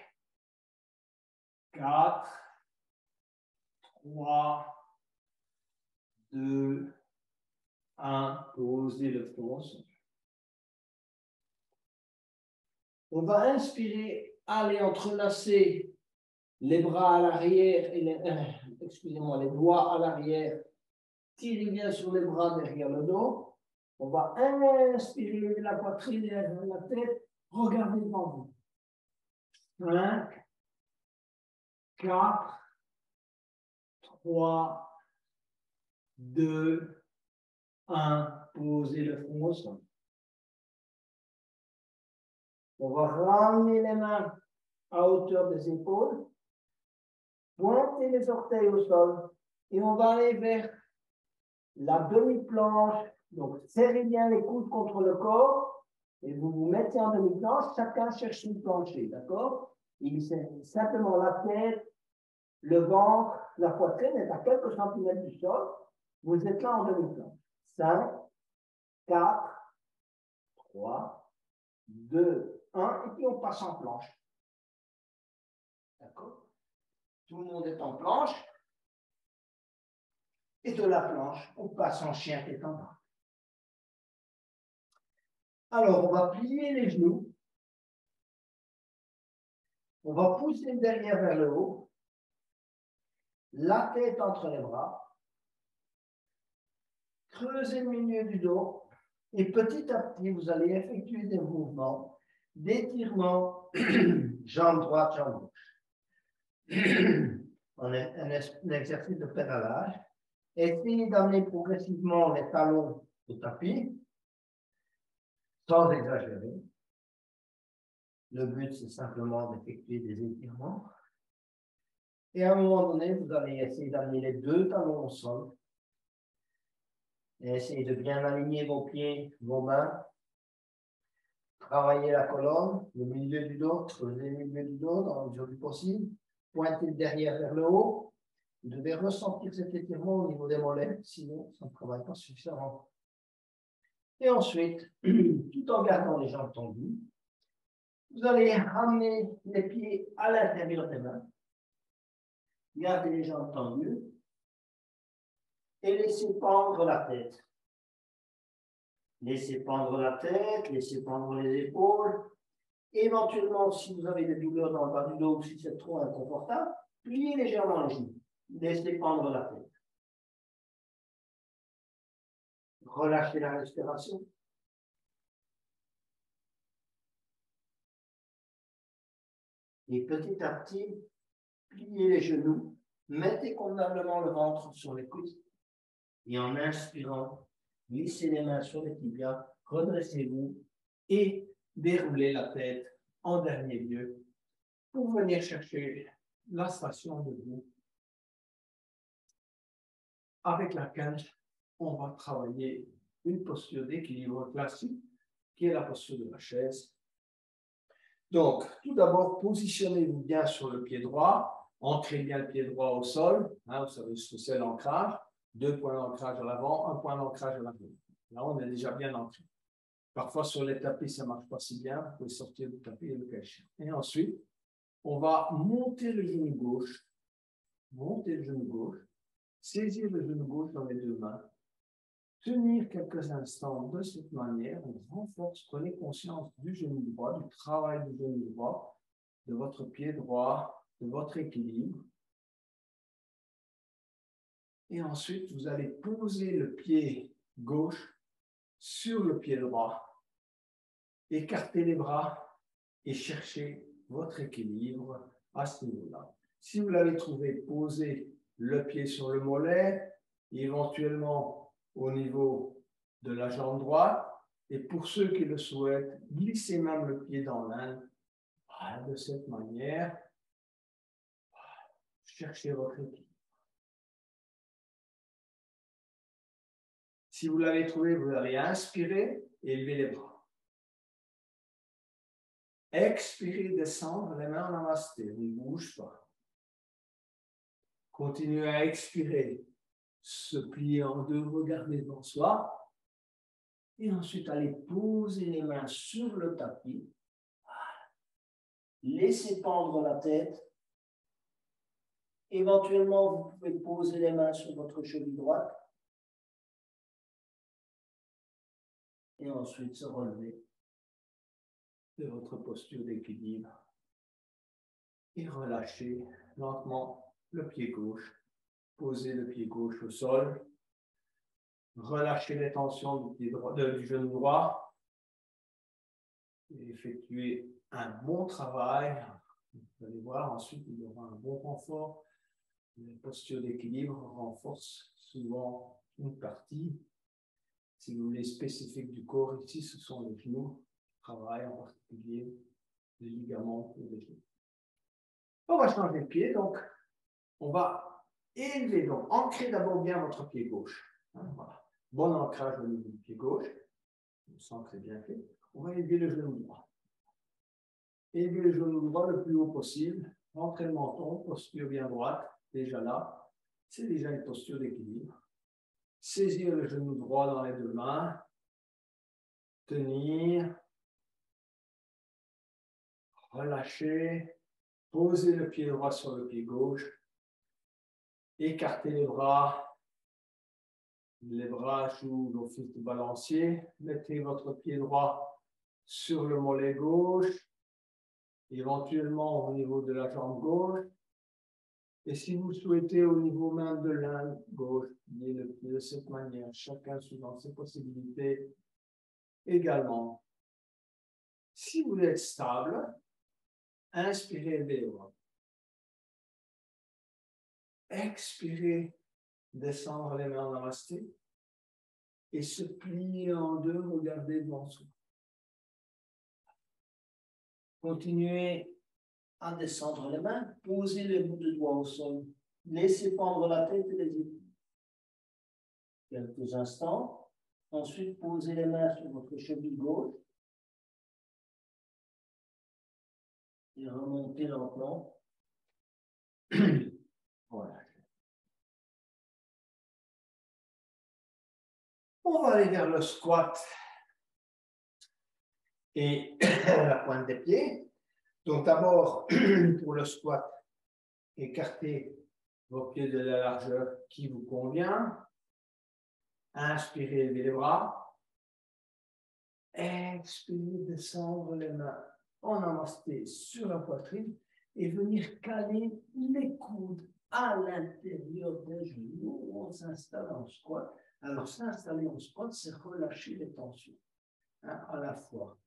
4, 3, 2, 1. Posez le front. On va inspirer, aller entrelacer les bras à l'arrière et excusez-moi, les doigts à l'arrière. Tirez bien sur les bras derrière le dos. On va inspirer la poitrine derrière la tête. Regardez devant vous. 5, 4, 3, 2, 1. Posez le front au sol. On va ramener les mains à hauteur des épaules. Pointez les orteils au sol. Et on va aller vers la demi-planche. Donc, serrez bien les coudes contre le corps. Et vous vous mettez en demi-planche. Chacun cherche son plancher. D'accord? Il c'est simplement la tête, le ventre, la poitrine est à quelques centimètres du sol. Vous êtes là en demi-planche. 5, 4, 3, 2, 1. Et puis on passe en planche. D'accord? Tout le monde est en planche. Et de la planche, on passe en chien tête en bas. Alors, on va plier les genoux. On va pousser le derrière vers le haut. La tête entre les bras. Creusez le milieu du dos. Et petit à petit, vous allez effectuer des mouvements d'étirement, jambe droite, jambe gauche. On a un exercice de pédalage. Essayez d'amener progressivement les talons au tapis, sans exagérer. Le but, c'est simplement d'effectuer des étirements. Et à un moment donné, vous allez essayer d'amener les deux talons au sol. Et essayez de bien aligner vos pieds, vos mains. Travaillez la colonne, le milieu du dos, creusez le milieu du dos dans la mesure du possible. Pointez le derrière vers le haut. Vous devez ressentir cet étirement au niveau des mollets, sinon ça ne travaille pas suffisamment. Et ensuite, tout en gardant les jambes tendues, vous allez ramener les pieds à l'intérieur des mains. Gardez les jambes tendues et laissez pendre la tête. Laissez pendre la tête, laissez pendre les épaules. Éventuellement, si vous avez des douleurs dans le bas du dos ou si c'est trop inconfortable, pliez légèrement les genoux. Laissez pendre la tête. Relâchez la respiration. Et petit à petit, pliez les genoux. Mettez convenablement le ventre sur les cuisses. Et en inspirant, glissez les mains sur les tibias, redressez-vous et déroulez la tête en dernier lieu pour venir chercher la station debout avec laquelle on va travailler une posture d'équilibre classique qui est la posture de la chaise. Donc, tout d'abord, positionnez-vous bien sur le pied droit, ancrez bien le pied droit au sol, vous savez ce que c'est l'ancrage, 2 points d'ancrage à l'avant, 1 point d'ancrage à l'arrière. Là, on est déjà bien ancré. Parfois, sur les tapis, ça ne marche pas si bien, vous pouvez sortir du tapis et le cacher. Et ensuite, on va monter le genou gauche, saisir le genou gauche dans les deux mains, tenir quelques instants de cette manière, on renforce, prenez conscience du genou droit, du travail du genou droit, de votre pied droit, de votre équilibre. Et ensuite, vous allez poser le pied gauche sur le pied droit, écarter les bras et chercher votre équilibre à ce niveau-là. Si vous l'avez trouvé, posez le pied sur le mollet, éventuellement au niveau de la jambe droite. Et pour ceux qui le souhaitent, glissez même le pied dans l'inde. De cette manière, cherchez votre équilibre. Si vous l'avez trouvé, vous allez inspirer et élever les bras. Expirez, descendre les mains en namasté. On ne bouge pas. Continuez à expirer. Se plier en deux, regarder devant soi. Et ensuite, allez poser les mains sur le tapis. Laissez pendre la tête. Éventuellement, vous pouvez poser les mains sur votre cheville droite. Et ensuite, se relever de votre posture d'équilibre. Et relâchez lentement le pied gauche. Posez le pied gauche au sol. Relâchez les tensions du genou droit. Et effectuez un bon travail. Vous allez voir, ensuite, il y aura un bon renfort. La posture d'équilibre renforce souvent une partie. Si vous voulez, spécifique du corps, ici, ce sont les genoux. Travail en particulier, les ligaments des genoux. On va changer de pied, donc on va élever, donc ancrez d'abord bien votre pied gauche. Voilà. Bon ancrage au niveau du pied gauche. Le centre est bien fait. On va élever le genou droit. Élever le genou droit le plus haut possible. Rentrez le menton, posture bien droite. Déjà là, c'est déjà une posture d'équilibre. Saisir le genou droit dans les deux mains. Tenir. Relâcher. Posez le pied droit sur le pied gauche. Écartez les bras. Les bras jouent l'office de balancier. Mettez votre pied droit sur le mollet gauche. Éventuellement au niveau de la jambe gauche. Et si vous souhaitez au niveau même de l'âne gauche, pliez le pied de cette manière, chacun suivant ses possibilités également. Si vous êtes stable, inspirez les bras. Expirez, descendre les mains en namasté et se plier en deux, regardez devant soi. Continuez à descendre les mains, posez les bouts de doigts au sol, laissez pendre la tête et les épaules. Quelques instants. Ensuite, posez les mains sur votre cheville gauche et remontez lentement. Voilà. On va aller vers le squat et la pointe des pieds. Donc d'abord, pour le squat, écartez vos pieds de la largeur qui vous convient. Inspirez, levez les bras. Expirez, descendre les mains en namasté sur la poitrine et venir caler les coudes à l'intérieur des genoux. On s'installe en squat. Alors, s'installer en squat, c'est relâcher les tensions à la fois.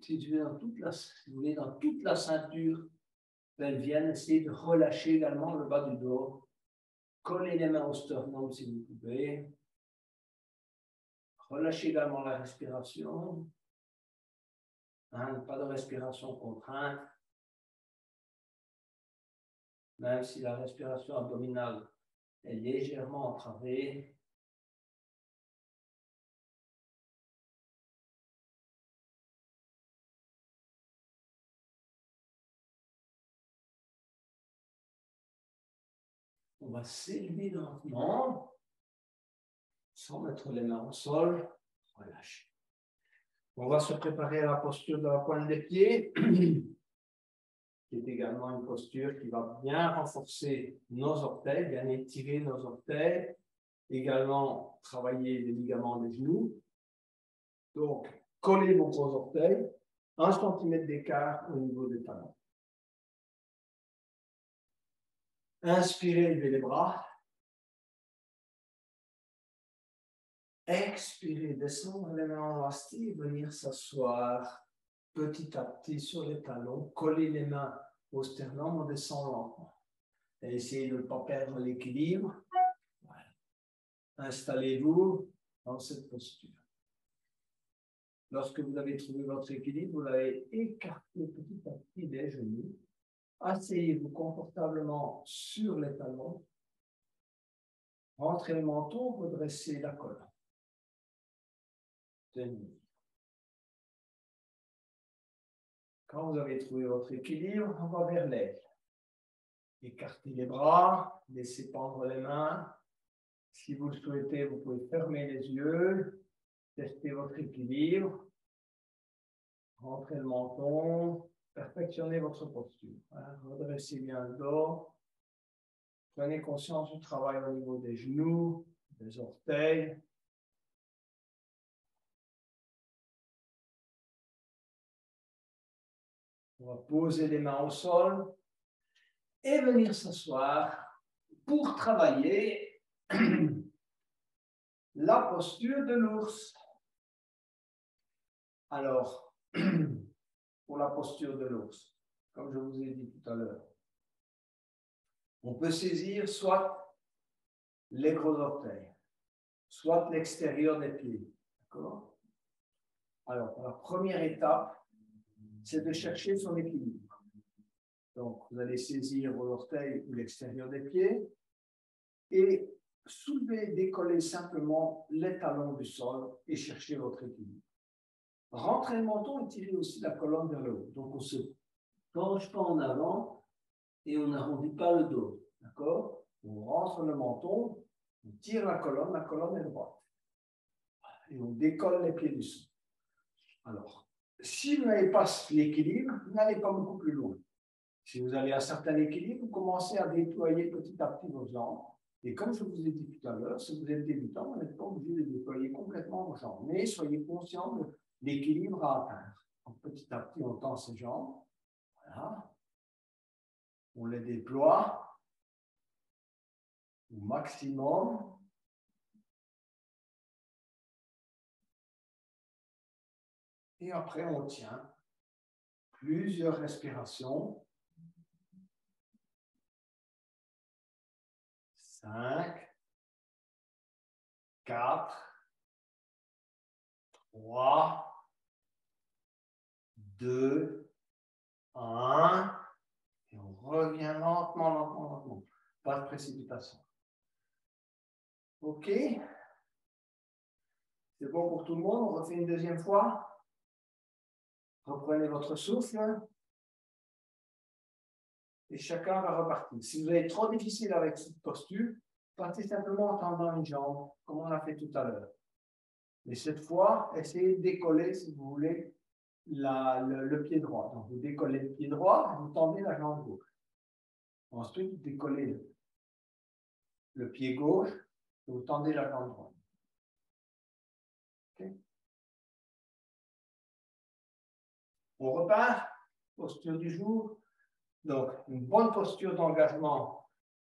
Si vous voulez, dans toute la ceinture pelvienne, essayez de relâcher également le bas du dos. Collez les mains au sternum si vous pouvez. Relâchez également la respiration. Pas de respiration contrainte. Même si la respiration abdominale est légèrement entravée. On va s'élever lentement, sans mettre les mains au sol. Relâcher. On va se préparer à la posture de la pointe des pieds, qui est également une posture qui va bien renforcer nos orteils, bien étirer nos orteils, également travailler les ligaments des genoux. Donc, collez vos gros orteils, 1 cm d'écart au niveau des talons. Inspirez, levez les bras. Expirez, descendre les mains en namasté et venir s'asseoir petit à petit sur les talons. Collez les mains au sternum, on descend lentement. Et essayez de ne pas perdre l'équilibre. Voilà. Installez-vous dans cette posture. Lorsque vous avez trouvé votre équilibre, vous l'avez écarté petit à petit des genoux. Asseyez-vous confortablement sur les talons. Rentrez le menton, redressez la colonne. Tenez. Quand vous avez trouvé votre équilibre, on va vers l'aigle. Écartez les bras, laissez pendre les mains. Si vous le souhaitez, vous pouvez fermer les yeux, tester votre équilibre, rentrez le menton, perfectionnez votre posture. Redressez bien le dos. Prenez conscience du travail au niveau des genoux, des orteils. On va poser les mains au sol et venir s'asseoir pour travailler la posture de l'ours. Alors, pour la posture de l'ours, comme je vous ai dit tout à l'heure, on peut saisir soit les gros orteils, soit l'extérieur des pieds. D'accord? Alors, la première étape, c'est de chercher son équilibre. Donc, vous allez saisir vos orteils ou l'extérieur des pieds et soulever, décoller simplement les talons du sol et chercher votre équilibre. Rentrez le menton et tirez aussi la colonne vers le haut. Donc, on ne se penche pas en avant et on n'arrondit pas le dos. D'accord? On rentre le menton, on tire la colonne est droite. Et on décolle les pieds du sol. Alors, si vous n'avez pas l'équilibre, n'allez pas beaucoup plus loin. Si vous avez un certain équilibre, vous commencez à déployer petit à petit vos jambes. Et comme je vous ai dit tout à l'heure, si vous êtes débutant, vous n'êtes pas obligé de déployer complètement vos jambes. Mais soyez conscient de l'équilibre à atteindre. Donc, petit à petit, on tend ses jambes. Voilà. On les déploie au maximum. Et après, on tient plusieurs respirations. 5, 4, 3, 2, 1. Et on revient lentement. Pas de précipitation. OK? C'est bon pour tout le monde? On refait une deuxième fois. Reprenez votre souffle. Et chacun va repartir. Si vous avez trop difficile avec cette posture, partez simplement en tendant une jambe, comme on l'a fait tout à l'heure. Mais cette fois, essayez de décoller, si vous voulez, le pied droit. Donc, vous décollez le pied droit, vous tendez la jambe gauche. Ensuite, vous décollez le pied gauche, et vous tendez la jambe droite. Okay. On repart. Posture du jour. Donc, une bonne posture d'engagement,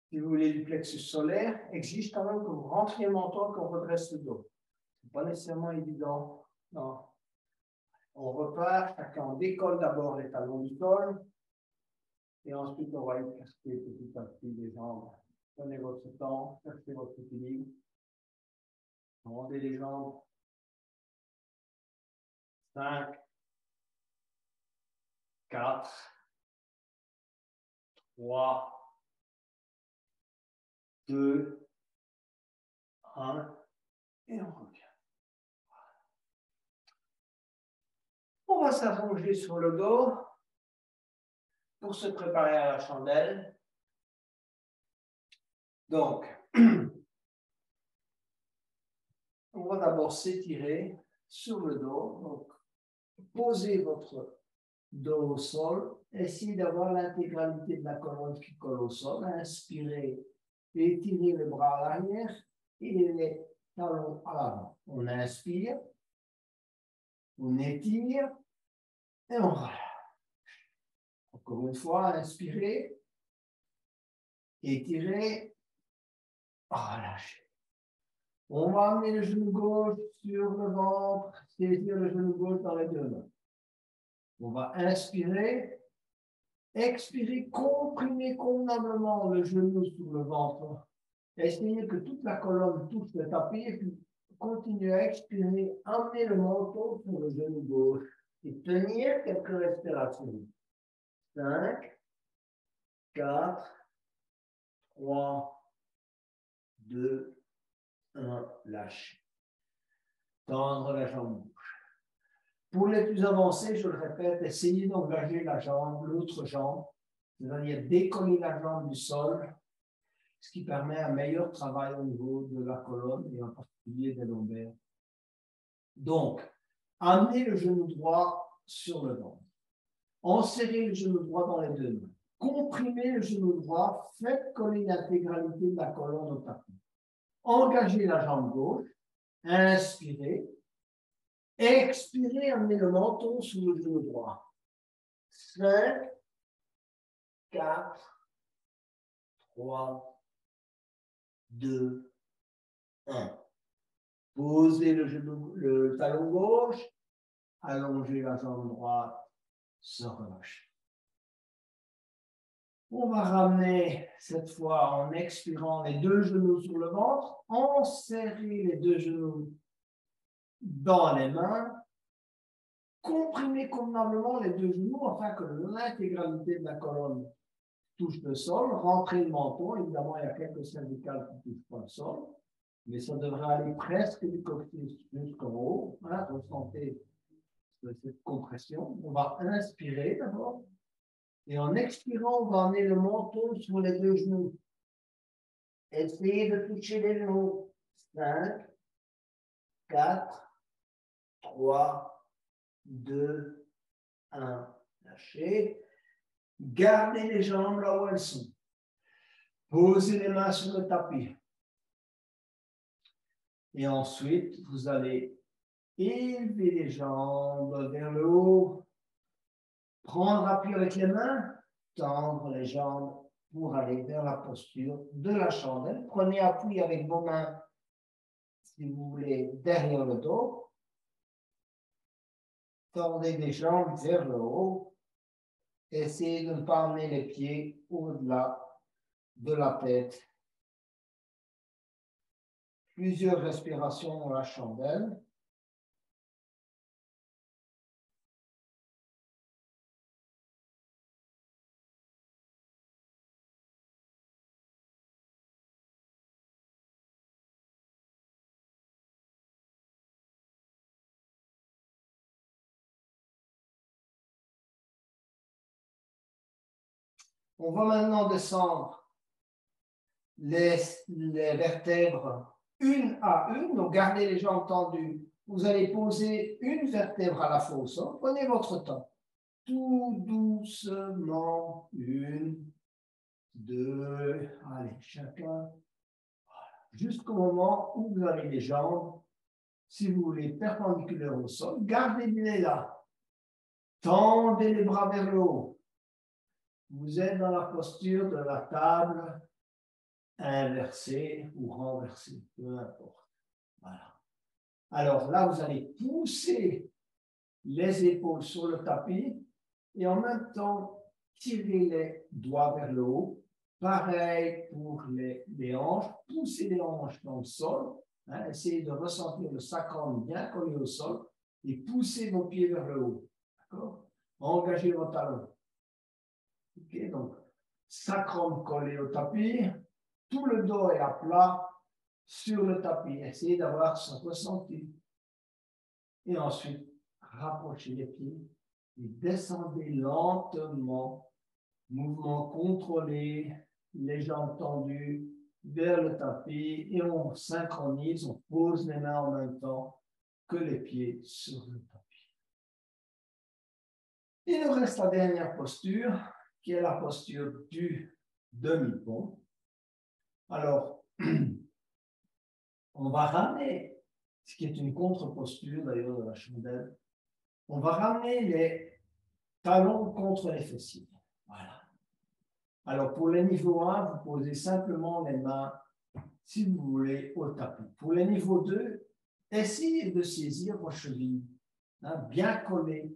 si vous voulez, du plexus solaire, exige quand même que vous rentriez le menton, qu'on redresse le dos. Ce n'est pas nécessairement évident. Non. On repart, chacun décolle d'abord les talons du sol, et ensuite on va écarter petit à petit les jambes. Prenez votre temps, cherchez votre équilibre. Rendez les jambes. 5, 4, 3, 2, 1, et on revient. On va s'allonger sur le dos pour se préparer à la chandelle. Donc, on va d'abord s'étirer sur le dos. Donc, posez votre dos au sol. Essayez d'avoir l'intégralité de la colonne qui colle au sol. Inspirez, étirez les bras à l'arrière et les talons à l'avant. On inspire, on étire et on relâche. Encore une fois, inspirez, étirez, relâchez. On va amener le genou gauche sur le ventre, saisir le genou gauche dans les deux mains. On va inspirer, expirer, comprimer convenablement le genou sur le ventre. Essayez que toute la colonne touche le tapis et puis continuez à expirer, amener le menton sur le genou gauche et tenir quelques respirations. 5, 4, 3, 2, 1, lâche. Tendre la jambe gauche. Pour les plus avancés, je le répète, essayez d'engager la jambe, l'autre jambe, c'est-à-dire décoller la jambe du sol, ce qui permet un meilleur travail au niveau de la colonne et en particulier des lombaires. Donc, amenez le genou droit sur le ventre. Enserrez le genou droit dans les deux mains. Comprimez le genou droit, faites coller l'intégralité de la colonne au tapis. Engagez la jambe gauche, inspirez. Expirez, amenez le menton sous le genou droit. 5, 4, 3, 2, 1. Posez le talon gauche, allongez la jambe droite, se relâchez. On va ramener cette fois en expirant les deux genoux sur le ventre, enserrer les deux genoux dans les mains, comprimez convenablement les deux genoux afin que l'intégralité de la colonne touche le sol, rentrez le menton, évidemment il y a quelques cervicales qui ne touchent pas le sol, mais ça devrait aller presque du coccyx jusqu'en haut, hein, ressentez cette compression. On va inspirer d'abord, et en expirant, on va amener le menton sur les deux genoux. Essayez de toucher les genoux. 5, 4, 3, 2, 1. Lâchez. Gardez les jambes là où elles sont. Posez les mains sur le tapis. Et ensuite, vous allez élever les jambes vers le haut. Prendre appui avec les mains. Tendre les jambes pour aller vers la posture de la chandelle. Prenez appui avec vos mains, si vous voulez, derrière le dos. Tendez les jambes vers le haut. Essayez de ne pas amener les pieds au-delà de la tête. Plusieurs respirations dans la chandelle. On va maintenant descendre les vertèbres une à une. Donc, gardez les jambes tendues. Vous allez poser une vertèbre à la fois au sol. Prenez votre temps. Tout doucement. 1, 2. Allez, chacun. Jusqu'au moment où vous avez les jambes, si vous voulez, perpendiculaires au sol. Gardez-les là. Tendez les bras vers le haut. Vous êtes dans la posture de la table inversée ou renversée, peu importe. Voilà. Alors là, vous allez pousser les épaules sur le tapis et en même temps, tirer les doigts vers le haut. Pareil pour les hanches. Poussez les hanches dans le sol. Hein, essayez de ressentir le sacrum bien collé au sol et poussez vos pieds vers le haut. D'accord? Engagez vos talons. Ok, donc, sacrum collé au tapis, tout le dos est à plat sur le tapis. Essayez d'avoir ce ressenti. Et ensuite, rapprochez les pieds et descendez lentement, mouvement contrôlé, les jambes tendues vers le tapis et on synchronise, on pose les mains en même temps que les pieds sur le tapis. Il nous reste la dernière posture, qui est la posture du demi-pont. Alors, on va ramener, ce qui est une contre-posture d'ailleurs de la chandelle, on va ramener les talons contre les fessiers. Voilà. Alors, pour le niveau 1, vous posez simplement les mains, si vous voulez, au tapis. Pour le niveau 2, essayez de saisir vos chevilles, hein, bien collées.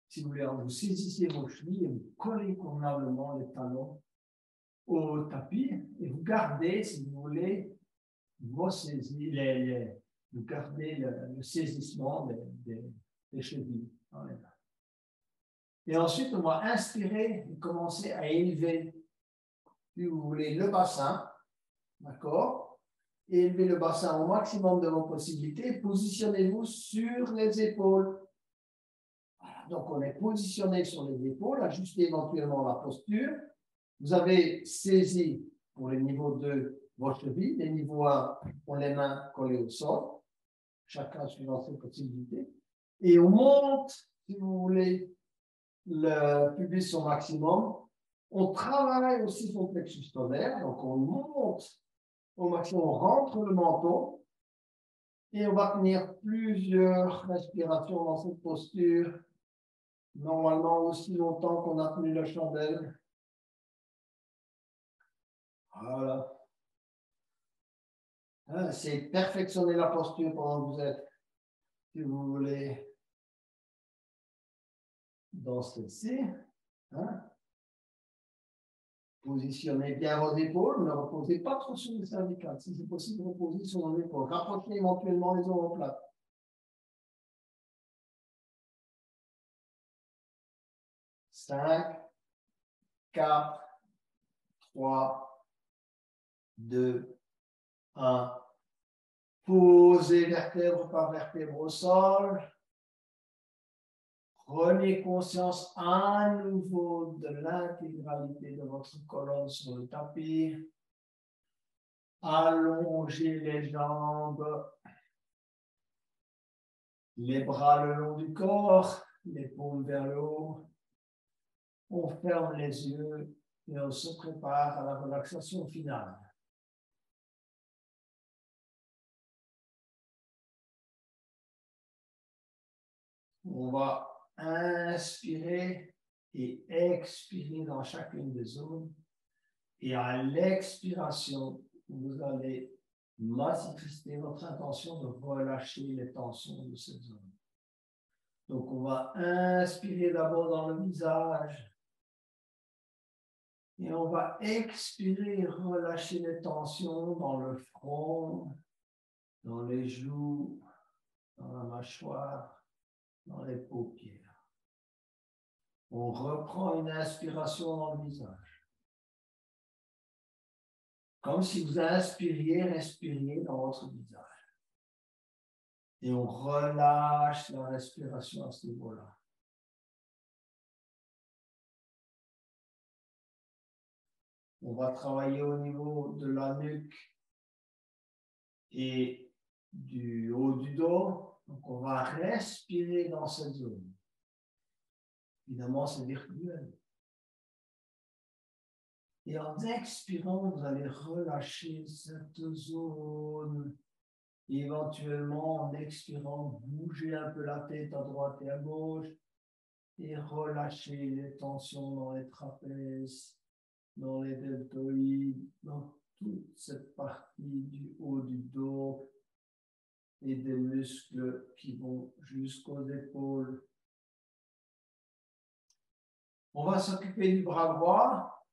Si vous voulez, vous saisissez vos chevilles et vous collez convenablement les talons au tapis et vous gardez, si vous voulez, vous gardez le saisissement des chevilles dans les mains. Et ensuite, on va inspirer et commencer à élever, si vous voulez, le bassin, d'accord? Élevez le bassin au maximum de vos possibilités. Positionnez-vous sur les épaules. Donc, on est positionné sur les épaules, ajustez éventuellement la posture. Vous avez saisi pour les niveaux 2 vos chevilles. Les niveaux 1 ont les mains collées au sol, chacun suivant ses possibilités. Et on monte, si vous voulez, le pubis au maximum. On travaille aussi son plexus tolaire, donc on monte au maximum, on rentre le menton. Et on va tenir plusieurs respirations dans cette posture, normalement aussi longtemps qu'on a tenu la chandelle. Voilà. C'est perfectionner la posture pendant que vous êtes, si vous voulez, dans celle-ci. Positionnez bien vos épaules, ne reposez pas trop sur les cervicales. Si c'est possible, reposez sur vos épaules. Rapprochez éventuellement les omoplates. 5, 4, 3, 2, 1. Posez vertèbre par vertèbre au sol. Prenez conscience à nouveau de l'intégralité de votre colonne sur le tapis. Allongez les jambes, les bras le long du corps, les paumes vers le haut. On ferme les yeux et on se prépare à la relaxation finale. On va inspirer et expirer dans chacune des zones. Et à l'expiration, vous allez manifester votre intention de relâcher les tensions de cette zone. Donc, on va inspirer d'abord dans le visage. Et on va expirer et relâcher les tensions dans le front, dans les joues, dans la mâchoire, dans les paupières. On reprend une inspiration dans le visage. Comme si vous inspiriez, respiriez dans votre visage. Et on relâche la respiration à ce niveau-là. On va travailler au niveau de la nuque et du haut du dos. Donc, on va respirer dans cette zone. Évidemment, c'est virtuel. Et en expirant, vous allez relâcher cette zone. Et éventuellement, en expirant, bougez un peu la tête à droite et à gauche. Et relâchez les tensions dans les trapèzes, dans les deltoïdes, dans toute cette partie du haut du dos et des muscles qui vont jusqu'aux épaules. On va s'occuper du bras droit,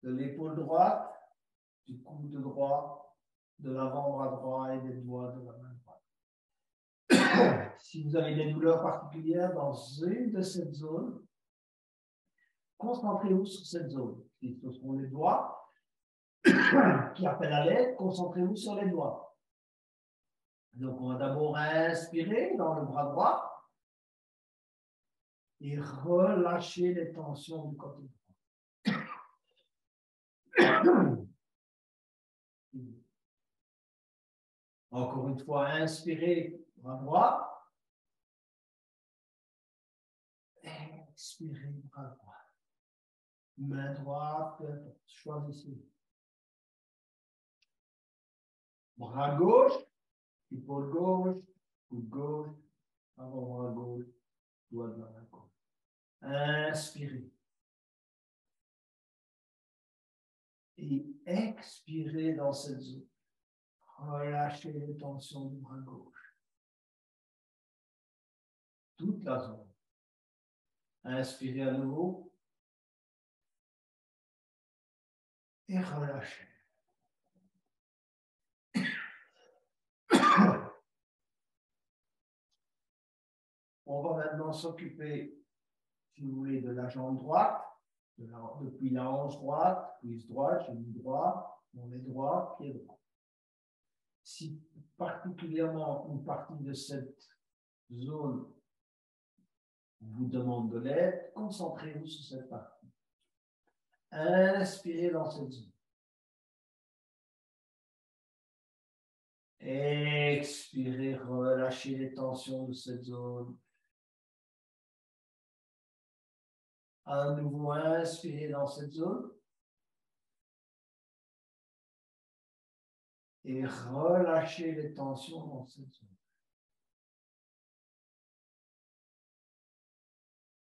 de l'épaule droite, du coude droit, de l'avant-bras droit et des doigts de la main droite. Si vous avez des douleurs particulières dans une de ces zones, concentrez-vous sur cette zone. Si ce sont les doigts qui appellent à l'aide, concentrez-vous sur les doigts. Donc, on va d'abord inspirer dans le bras droit et relâcher les tensions du côté droit. Encore une fois, inspirez, bras droit. Expirez, bras droit. Main droite, choisissez. Bras gauche, épaule gauche, coude gauche, avant-bras gauche, doigt de la main gauche. Inspirez. Et expirez dans cette zone. Relâchez les tensions du bras gauche. Toute la zone. Inspirez à nouveau. Et relâchez. On va maintenant s'occuper, si vous voulez, de la jambe droite, depuis la hanche droite, cuisse droite, genou droit, mollet droit, pied droit. Si particulièrement une partie de cette zone vous demande de l'aide, concentrez-vous sur cette partie. Inspirez dans cette zone. Expirez, relâchez les tensions de cette zone. À nouveau, inspirez dans cette zone. Et relâchez les tensions dans cette zone.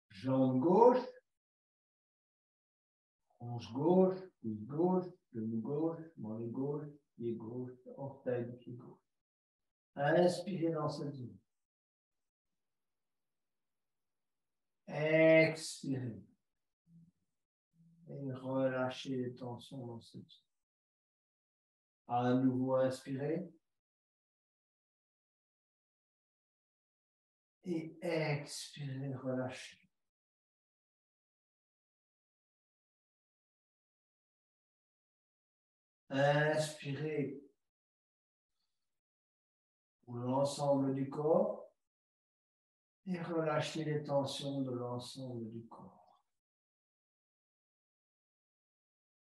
Jambe gauche, hanche gauche, pouce gauche, genou gauche, mollet gauche, pied gauche, orteil du pied gauche. Inspirez dans cette zone. Expirez. Et relâchez les tensions dans cette zone. À nouveau, inspirez. Et expirez, relâchez. Inspirez pour l'ensemble du corps et relâchez les tensions de l'ensemble du corps.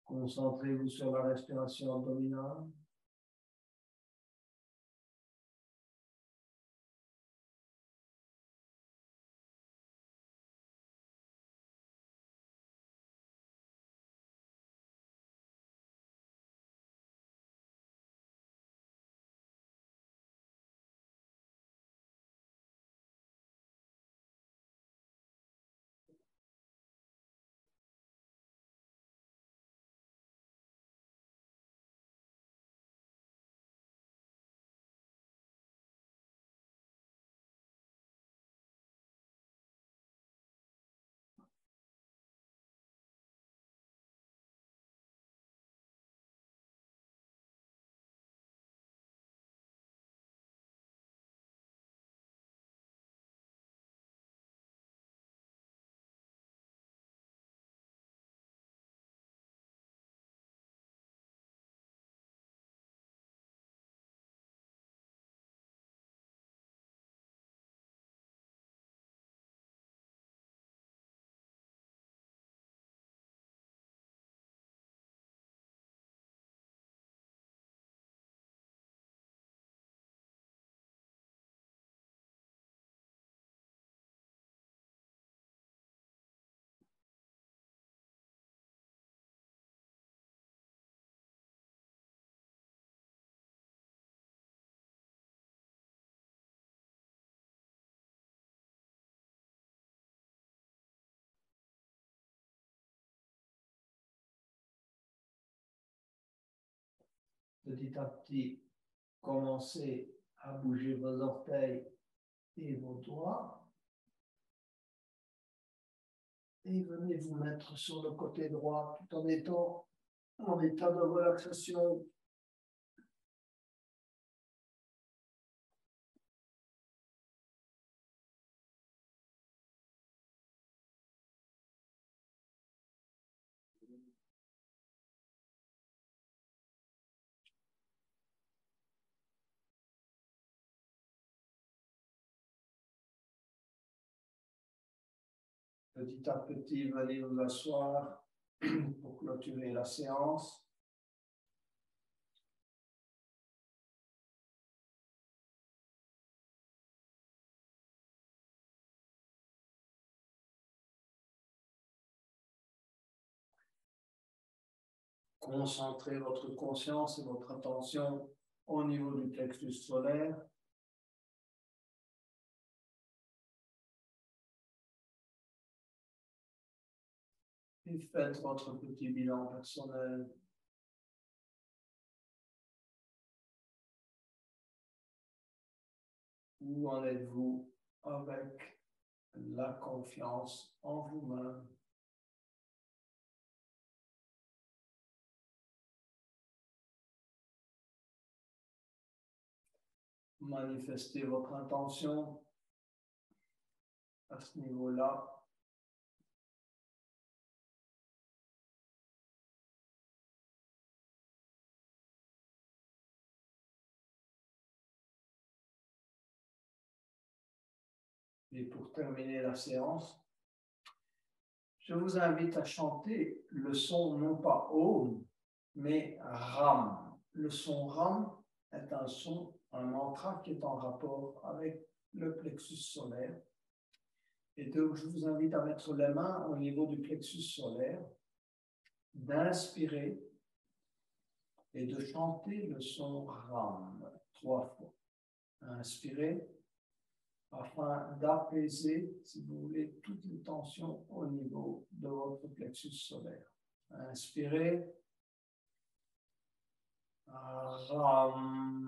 Concentrez-vous sur la respiration abdominale. Petit à petit, commencez à bouger vos orteils et vos doigts. Et venez vous mettre sur le côté droit tout en étant en état de relaxation. Petit à petit, venez vous asseoir pour clôturer la séance. Concentrez votre conscience et votre attention au niveau du plexus solaire. Et faites votre petit bilan personnel. Où en êtes-vous avec la confiance en vous-même? Manifestez votre intention à ce niveau-là. Et pour terminer la séance, je vous invite à chanter le son non pas Om, mais Ram. Le son Ram est un son, un mantra qui est en rapport avec le plexus solaire. Et donc, je vous invite à mettre les mains au niveau du plexus solaire, d'inspirer et de chanter le son Ram 3 fois. Inspirez afin d'apaiser, si vous voulez, toutes les tensions au niveau de votre plexus solaire. Inspirez. Ram.